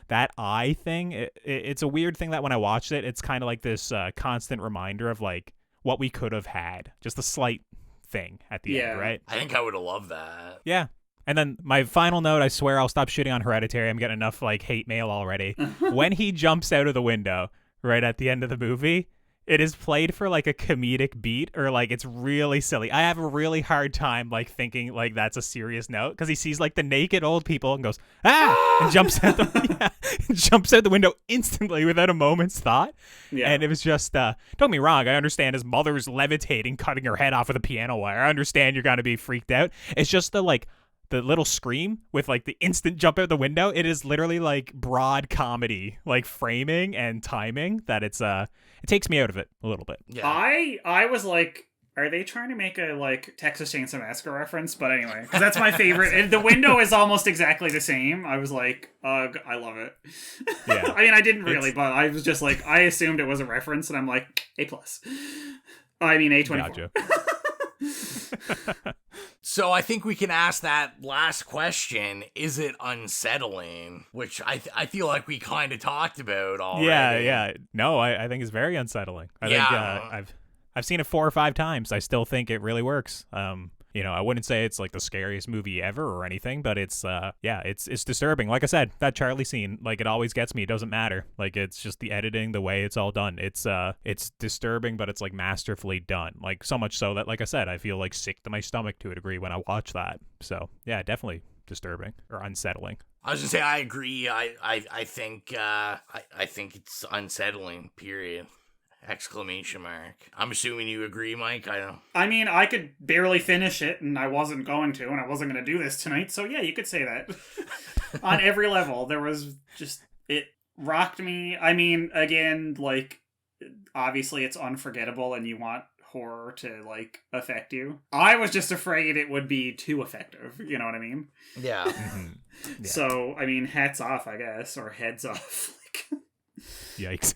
Speaker 14: that eye thing, it's a weird thing that when I watched it, it's kind of like this constant reminder of like what we could have had. Just a slight thing at the end, right?
Speaker 12: I think I would have loved that.
Speaker 14: Yeah. And then my final note, I swear I'll stop shitting on Hereditary. I'm getting enough like hate mail already. When he jumps out of the window right at the end of the movie, it is played for like a comedic beat or like it's really silly. I have a really hard time like thinking like that's a serious note because he sees like the naked old people and goes, and jumps out the window instantly without a moment's thought. Yeah. And it was just, don't get me wrong, I understand his mother's levitating, cutting her head off with a piano wire. I understand you're going to be freaked out. It's just the little scream with like the instant jump out the window. It is literally like broad comedy, like framing and timing that it takes me out of it a little bit.
Speaker 13: Yeah. I was like, are they trying to make a like Texas Chainsaw Massacre reference? But anyway, because that's my favorite. And the window is almost exactly the same. I was like, I love it. Yeah. I mean, I didn't really, but I was just like, I assumed it was a reference, and I'm like, A+. I mean, A24.
Speaker 12: Gotcha. So I think we can ask that last question, is it unsettling? Which I feel like we kind of talked about already.
Speaker 14: Yeah. No, I think it's very unsettling. I think I've seen it 4 or 5 times. I still think it really works. I wouldn't say it's like the scariest movie ever or anything, but it's disturbing. Like I said, that Charlie scene, like it always gets me. It doesn't matter. Like it's just the editing, the way it's all done. It's disturbing, but it's like masterfully done. Like so much so that, like I said, I feel like sick to my stomach to a degree when I watch that. So yeah, definitely disturbing or unsettling.
Speaker 12: I was gonna say I agree. I think it's unsettling. Period. Exclamation mark. I'm assuming you agree, Mike. I don't.
Speaker 13: I mean, I could barely finish it, and I wasn't going to, and I wasn't going to do this tonight. So yeah, you could say that. On every level, there was just it rocked me. I mean, again, like obviously it's unforgettable, and you want horror to like affect you. I was just afraid it would be too effective. You know what I mean?
Speaker 12: Yeah.
Speaker 14: Yeah.
Speaker 13: So I mean, hats off, I guess, or heads off.
Speaker 14: Yikes.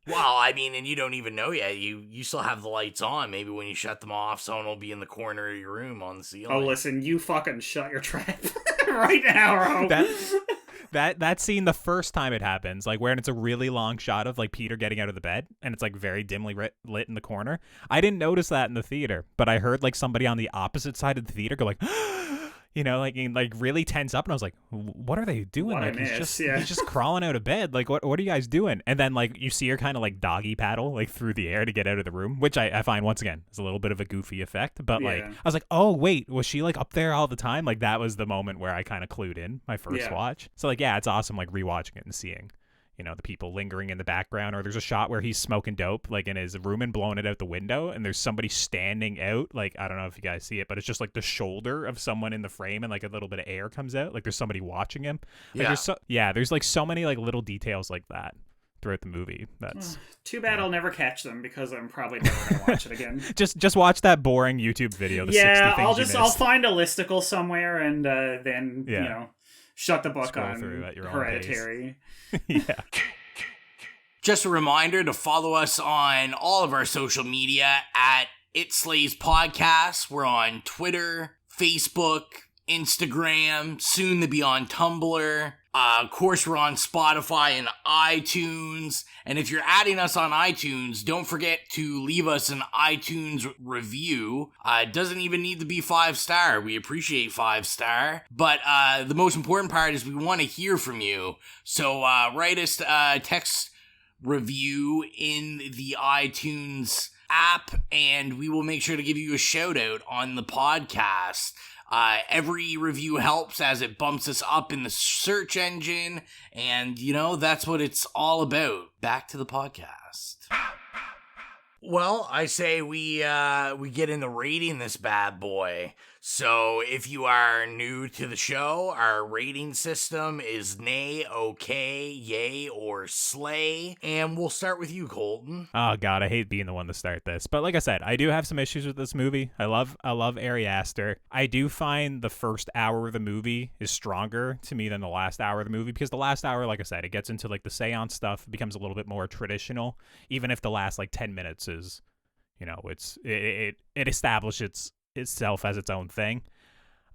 Speaker 12: Well, I mean, and you don't even know yet. You still have the lights on. Maybe when you shut them off, someone will be in the corner of your room on the ceiling.
Speaker 13: Oh, listen, you fucking shut your trap right now, Ro.
Speaker 14: That scene, the first time it happens, like where it's a really long shot of like Peter getting out of the bed and it's like very dimly lit in the corner. I didn't notice that in the theater, but I heard like somebody on the opposite side of the theater go like, you know, like really tense up, and I was like, "What are they doing? Like he's just crawling out of bed. Like what are you guys doing?" And then like you see her kind of like doggy paddle like through the air to get out of the room, which I find once again is a little bit of a goofy effect. But like I was like, "Oh wait, was she like up there all the time?" Like that was the moment where I kind of clued in my first watch. So like it's awesome like rewatching it and seeing, you know, the people lingering in the background, or there's a shot where he's smoking dope like in his room and blowing it out the window, and there's somebody standing out, like I don't know if you guys see it, but it's just like the shoulder of someone in the frame, and like a little bit of air comes out, like there's somebody watching him. Like, there's like so many like little details like that throughout the movie. That's
Speaker 13: too bad I'll never catch them, because I'm probably never gonna watch it again.
Speaker 14: just watch that boring YouTube video. The 60 things
Speaker 13: I'll find a listicle somewhere, and then you know, shut the book
Speaker 14: Scroll
Speaker 13: on
Speaker 14: through at your own
Speaker 13: Hereditary.
Speaker 14: Yeah.
Speaker 12: Just a reminder to follow us on all of our social media at It Slays Podcast. We're on Twitter, Facebook, Instagram, soon to be on Tumblr. Of course, we're on Spotify and iTunes. And if you're adding us on iTunes, don't forget to leave us an iTunes review. It doesn't even need to be 5-star. We appreciate 5-star. But the most important part is we want to hear from you. So write us a text review in the iTunes app, and we will make sure to give you a shout out on the podcast. Every review helps as it bumps us up in the search engine, and you know, that's what it's all about. Back to the podcast. Well, I say we get into rating this bad boy. So if you are new to the show, our rating system is nay, okay, yay, or slay. And we'll start with you, Colton.
Speaker 14: Oh God, I hate being the one to start this. But like I said, I do have some issues with this movie. I love Ari Aster. I do find the first hour of the movie is stronger to me than the last hour of the movie, because the last hour, like I said, it gets into like the seance stuff, it becomes a little bit more traditional, even if the last like 10 minutes is, you know, it establishes itself as its own thing.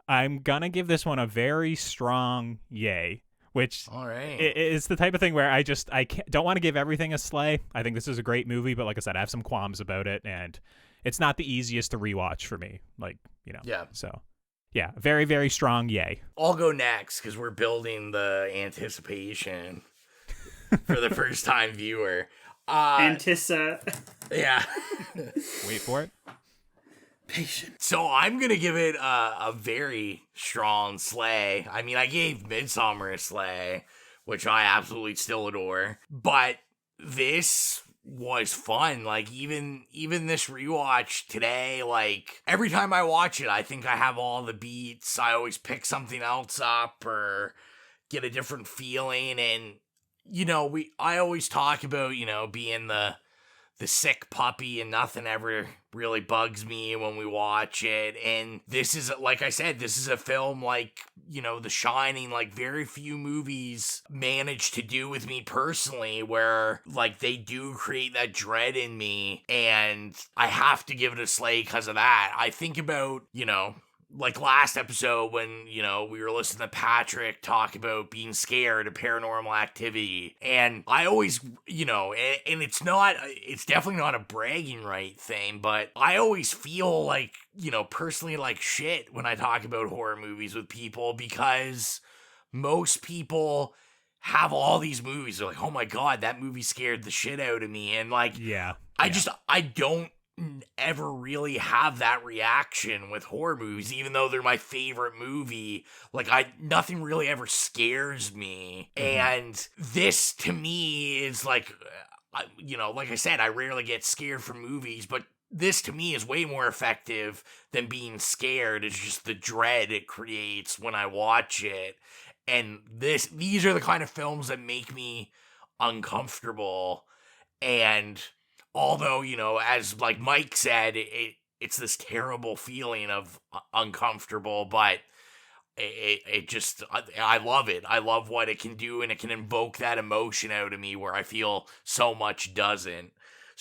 Speaker 14: I'm gonna give this one a very strong yay, which
Speaker 12: all right,
Speaker 14: is the type of thing where I don't want to give everything a slay. I think this is a great movie, but like I said, I have some qualms about it, and it's not the easiest to rewatch for me. Like, you know, so yeah, very, very strong yay.
Speaker 12: I'll go next because we're building the anticipation for the first time viewer.
Speaker 13: Yeah.
Speaker 14: Wait for it.
Speaker 12: Patient. So I'm gonna give it a very strong slay. I mean, I gave Midsommar a slay, which I absolutely still adore, but this was fun. Like even this rewatch today, like every time I watch it, I think I have all the beats. I always pick something else up or get a different feeling, and you know, I always talk about, you know, being the sick puppy, and nothing ever really bugs me when we watch it. And this is, like I said, this is a film like, you know, The Shining, like very few movies manage to do with me personally, where like they do create that dread in me, and I have to give it a slay because of that. I think about, you know, like last episode when, you know, we were listening to Patrick talk about being scared of Paranormal Activity, and I always, you know, and it's definitely not a bragging right thing, but I always feel like, you know, personally like shit when I talk about horror movies with people, because most people have all these movies. They're like, oh my God, that movie scared the shit out of me. And like, I don't ever really have that reaction with horror movies, even though they're my favorite movie. Like, nothing really ever scares me. And this, to me, is like, like I said, I rarely get scared from movies, but this to me is way more effective than being scared. It's just the dread it creates when I watch it. And these are the kind of films that make me uncomfortable. And although, as like Mike said, it's this terrible feeling of uncomfortable, but it just, I love it. I love what it can do, and it can invoke that emotion out of me where I feel so much doesn't.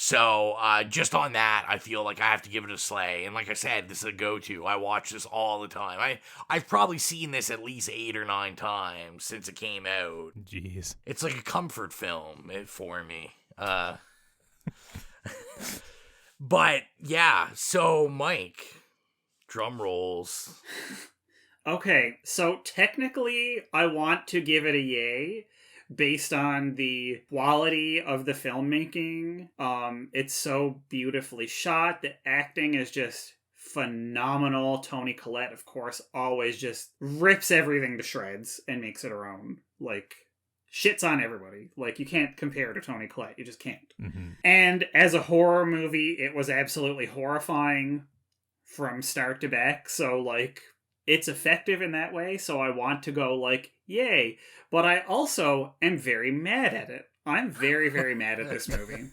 Speaker 12: So, just on that, I feel like I have to give it a slay. And like I said, this is a go-to. I watch this all the time. I've probably seen this at least 8 or 9 times since it came out.
Speaker 14: Jeez.
Speaker 12: It's like a comfort film for me. But, yeah. So, Mike, drum rolls.
Speaker 13: Okay, so technically, I want to give it a yay. Based on the quality of the filmmaking. It's so beautifully shot. The acting is just phenomenal. Toni Collette, of course, always just rips everything to shreds and makes it her own. Like, shits on everybody. Like, you can't compare to Toni Collette. You just can't.
Speaker 14: Mm-hmm.
Speaker 13: And as a horror movie, it was absolutely horrifying from start to back. So, like, it's effective in that way. So I want to go, like, yay. But I also am very mad at it. I'm very, very mad at this movie.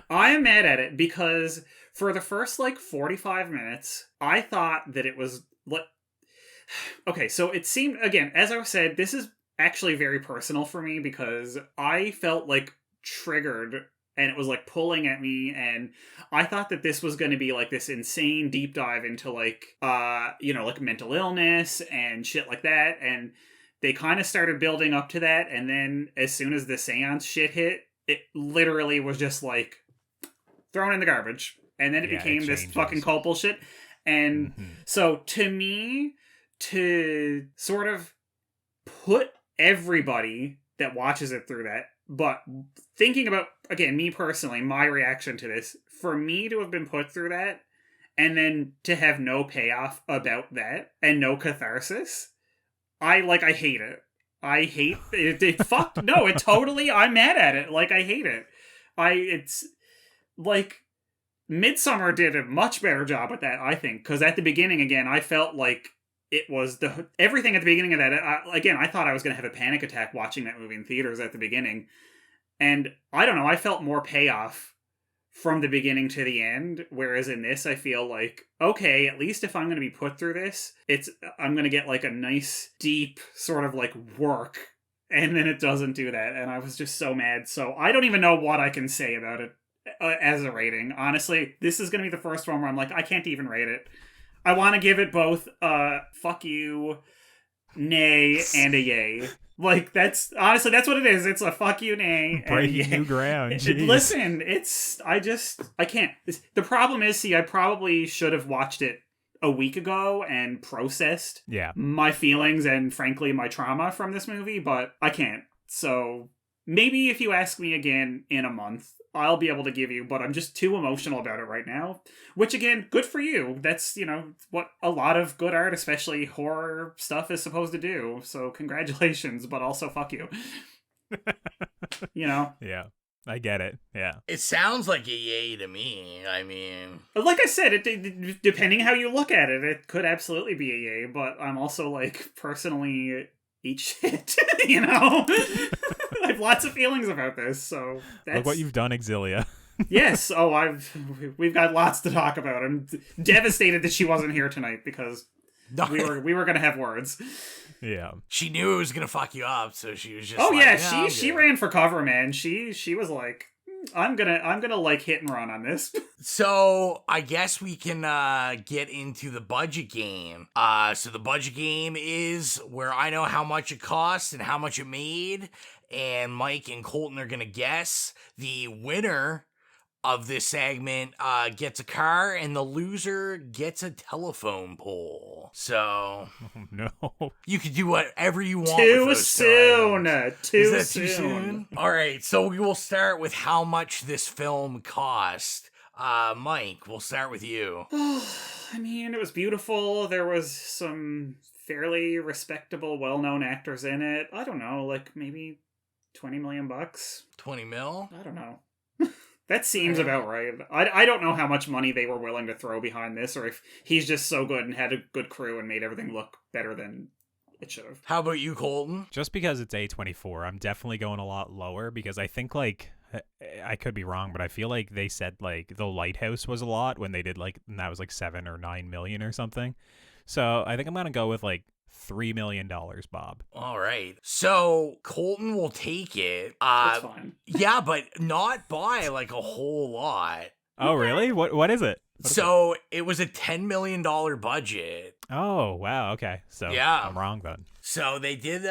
Speaker 13: I am mad at it because for the first, 45 minutes, I thought that it was... Okay, so it seemed, again, as I said, this is actually very personal for me because I felt, triggered and it was, pulling at me, and I thought that this was going to be, this insane deep dive into, mental illness and shit like that, and... They kind of started building up to that, and then as soon as the seance shit hit, it literally was just, thrown in the garbage. And then it became this fucking cult bullshit. And so, to me, to sort of put everybody that watches it through that, but thinking about, again, me personally, my reaction to this, for me to have been put through that, and then to have no payoff about that, and no catharsis... I hate it. I hate it. Fuck, no, it totally, I'm mad at it. I hate it. It's, Midsommar did a much better job with that, I think. Because at the beginning, again, I felt like it was everything at the beginning of that. I thought I was going to have a panic attack watching that movie in theaters at the beginning. And, I don't know, I felt more payoff from the beginning to the end, whereas in this I feel like, okay, at least if I'm going to be put through this, I'm going to get a nice deep sort of work, and then it doesn't do that, and I was just so mad. So I don't even know what I can say about it as a rating. Honestly, this is going to be the first one where I'm I can't even rate it. I want to give it both fuck you, nay, and a yay. That's honestly, that's what it is. It's a fuck you, nay.
Speaker 14: Breaking new ground.
Speaker 13: Listen, I can't. The problem is, I probably should have watched it a week ago and processed my feelings and, frankly, my trauma from this movie, but I can't. So maybe if you ask me again in a month, I'll be able to give you, but I'm just too emotional about it right now. Which, again, good for you. That's, what a lot of good art, especially horror stuff, is supposed to do. So congratulations, but also fuck you.
Speaker 14: Yeah, I get it. Yeah.
Speaker 12: It sounds like a yay to me. I mean...
Speaker 13: Like I said, it depending how you look at it, it could absolutely be a yay, but I'm also, personally... eat shit, I have lots of feelings about this, so that's...
Speaker 14: Look what you've done, Xylia.
Speaker 13: Yes, we've got lots to talk about. I'm devastated that she wasn't here tonight, because we were gonna have words.
Speaker 14: Yeah.
Speaker 12: She knew it was gonna fuck you up, so she was just
Speaker 13: she ran for cover, man. She was like, I'm gonna hit and run on this.
Speaker 12: So I guess we can get into the budget game. So the budget game is where I know how much it cost and how much it made, and Mike and Colton are gonna guess. The winner of this segment gets a car, and the loser gets a telephone pole. So
Speaker 14: no,
Speaker 12: you can do whatever you want.
Speaker 13: Too soon. Too
Speaker 12: soon. All right, so we will start with how much this film cost. Mike, we'll start with you.
Speaker 13: I mean, it was beautiful. There was some fairly respectable, well-known actors in it. I don't know, like maybe $20 million?
Speaker 12: 20 mil?
Speaker 13: I don't know. That seems about right. I don't know how much money they were willing to throw behind this, or if he's just so good and had a good crew and made everything look better than it should have.
Speaker 12: How about you, Colton?
Speaker 14: Just because it's A24, I'm definitely going a lot lower because I think, like, I could be wrong, but I feel like they said, like, The Lighthouse was a lot when they did, like, and that was, like, 7 or 9 million or something. So I think I'm going to go with, like, $3 million, Bob.
Speaker 12: All right. So Colton will take it.
Speaker 13: That's fine.
Speaker 12: Yeah, but not by like a whole lot.
Speaker 14: Oh, really? What is it?
Speaker 12: So it was a $10 million budget.
Speaker 14: Oh, wow. Okay. So
Speaker 12: yeah.
Speaker 14: I'm wrong then.
Speaker 12: So they did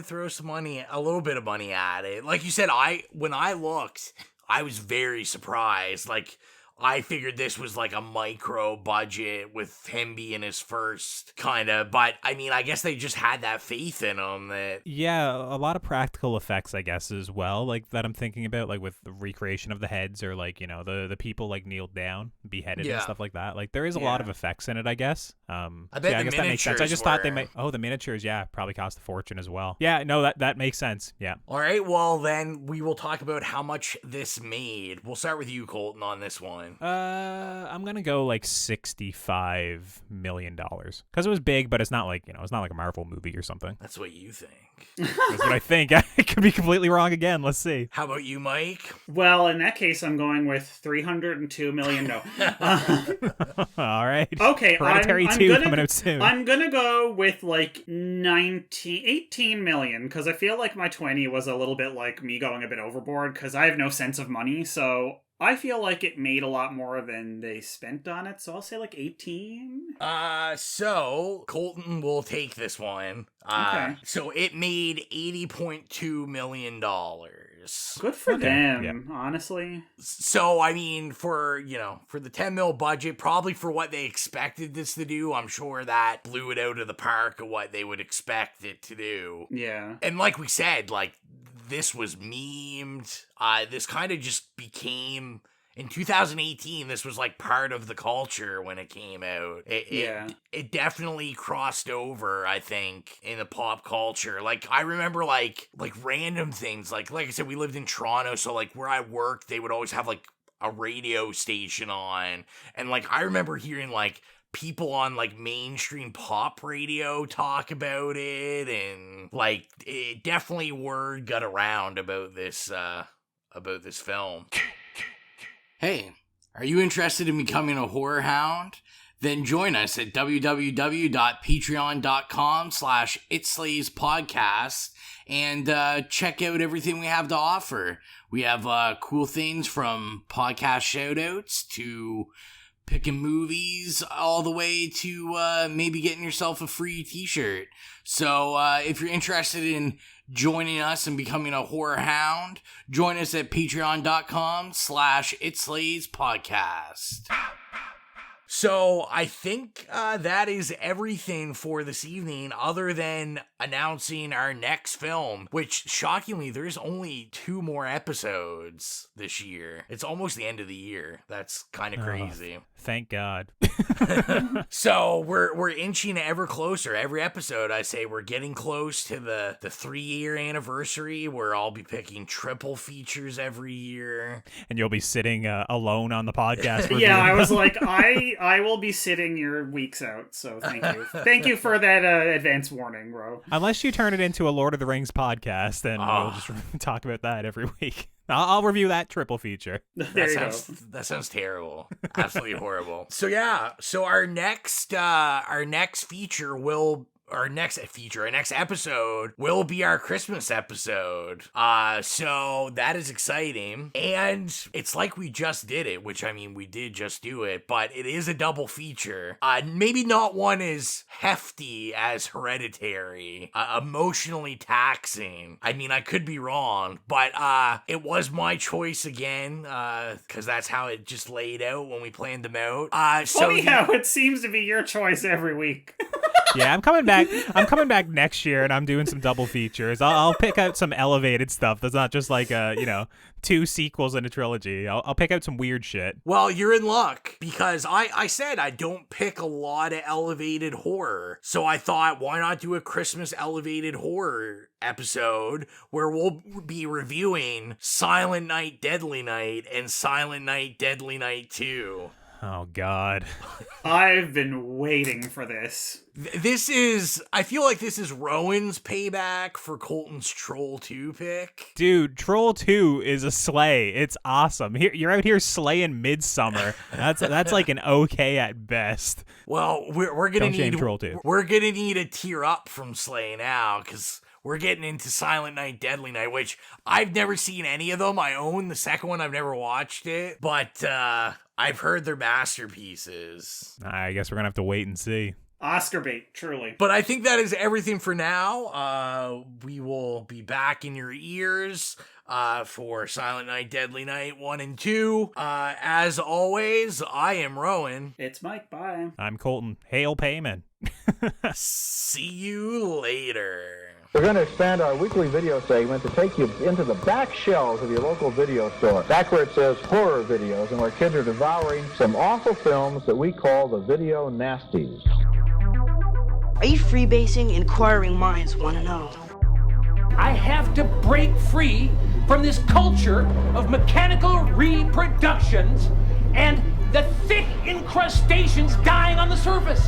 Speaker 12: throw some money, a little bit of money at it. Like you said, when I looked, I was very surprised. Like, I figured this was like a micro budget with him being his first kind of, but I mean, I guess they just had that faith in him that.
Speaker 14: Yeah, a lot of practical effects, I guess, as well, like that I'm thinking about, like with the recreation of the heads or like, you know, the people like kneeled down, beheaded and stuff like that. Like there is a lot of effects in it, I guess.
Speaker 12: I bet
Speaker 14: I guess that makes sense. I just thought they might. Oh, the miniatures, probably cost a fortune as well. Yeah, no, that makes sense. Yeah.
Speaker 12: All right, well then we will talk about how much this made. We'll start with you, Colton, on this one.
Speaker 14: I'm gonna go like $65 million because it was big, but it's not like, you know, it's not like a Marvel movie or something.
Speaker 12: That's what you think.
Speaker 14: That's what I think. I could be completely wrong again. Let's see.
Speaker 12: How about you, Mike?
Speaker 13: Well, in that case, I'm going with $302 million. No.
Speaker 14: All right.
Speaker 13: Okay.
Speaker 14: Hereditary 2 coming out soon.
Speaker 13: I'm gonna go with like 18 million because I feel like my 20 was a little bit like me going a bit overboard because I have no sense of money, so I feel like it made a lot more than they spent on it, so I'll say like 18.
Speaker 12: So Colton will take this one.
Speaker 13: Okay.
Speaker 12: So it made $80.2 million.
Speaker 13: Good for them, honestly.
Speaker 12: So, I mean, for the 10 mil budget, probably for what they expected this to do, I'm sure that blew it out of the park of what they would expect it to do.
Speaker 13: Yeah.
Speaker 12: And like we said, like, this was memed. This kind of just became, in 2018, this was like part of the culture when it came out. It definitely crossed over, I think, in the pop culture. Like, I remember like random things. Like I said, we lived in Toronto, so like where I worked, they would always have like a radio station on. And like, I remember hearing like people on like mainstream pop radio talk about it, and like it definitely word got around about this film. Hey, are you interested in becoming a horror hound? Then join us at www.patreon.com/itslayspodcast and check out everything we have to offer. We have cool things from podcast shoutouts to picking movies all the way to maybe getting yourself a free t-shirt. So if you're interested in joining us and becoming a horror hound, join us at patreon.com/itslayspodcast. So I think that is everything for this evening, other than announcing our next film, which shockingly, there's only 2 more episodes this year. It's almost the end of the year. That's kind of crazy.
Speaker 14: Thank God.
Speaker 12: So we're inching ever closer. Every episode, I say we're getting close to the 3-year anniversary where I'll be picking triple features every year.
Speaker 14: And you'll be sitting alone on the podcast.
Speaker 13: Yeah, I was like, I will be sitting your weeks out, so thank you. Thank you for that advance warning, bro.
Speaker 14: Unless you turn it into a Lord of the Rings podcast, then we'll just talk about that every week. I'll review that triple feature.
Speaker 12: That sounds terrible. Absolutely horrible. So yeah, so our next episode will be our Christmas episode. So that is exciting. And it's like we just did it, which I mean, we did just do it, but it is a double feature. Maybe not one as hefty as Hereditary, emotionally taxing. I mean, I could be wrong, but it was my choice again, because that's how it just laid out when we planned them out.
Speaker 13: Funny how it seems to be your choice every week.
Speaker 14: Yeah, I'm coming back. I'm coming back next year, and I'm doing some double features. I'll pick out some elevated stuff that's not just like 2 sequels in a trilogy. I'll pick out some weird shit.
Speaker 12: Well, you're in luck because I said I don't pick a lot of elevated horror. So I thought, why not do a Christmas elevated horror episode where we'll be reviewing Silent Night, Deadly Night and Silent Night, Deadly Night 2.
Speaker 14: Oh, God.
Speaker 13: I've been waiting for this.
Speaker 12: I feel like this is Rowan's payback for Colton's Troll 2 pick.
Speaker 14: Dude, Troll 2 is a slay. It's awesome. You're out here slaying Midsummer. That's like an okay at best.
Speaker 12: Well, we're gonna need
Speaker 14: Troll 2.
Speaker 12: We're gonna need a tier up from Slay now, because we're getting into Silent Night, Deadly Night, which I've never seen any of them. I own the second one. I've never watched it, but I've heard they're masterpieces.
Speaker 14: I guess we're gonna have to wait and see.
Speaker 13: Oscar bait, truly.
Speaker 12: But I think that is everything for now. We will be back in your ears for Silent Night, Deadly Night 1 and 2. As always, I am Rowan.
Speaker 13: It's Mike. Bye.
Speaker 14: I'm Colton. Hail Paimon.
Speaker 12: See you later.
Speaker 8: We're going to expand our weekly video segment to take you into the back shelves of your local video store. Back where it says horror videos and where kids are devouring some awful films that we call the video nasties.
Speaker 9: Are you freebasing? Inquiring minds want to know.
Speaker 10: I have to break free from this culture of mechanical reproductions and the thick incrustations dying on the surface.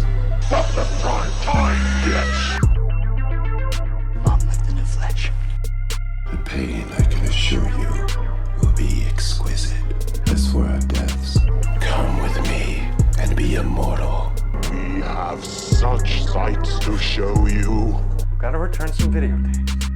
Speaker 11: Stop the prime time, bitch!
Speaker 7: The pain, I can assure you, will be exquisite. As for our deaths, come with me and be immortal.
Speaker 11: We have such sights to show you.
Speaker 6: We've got to return some videotapes.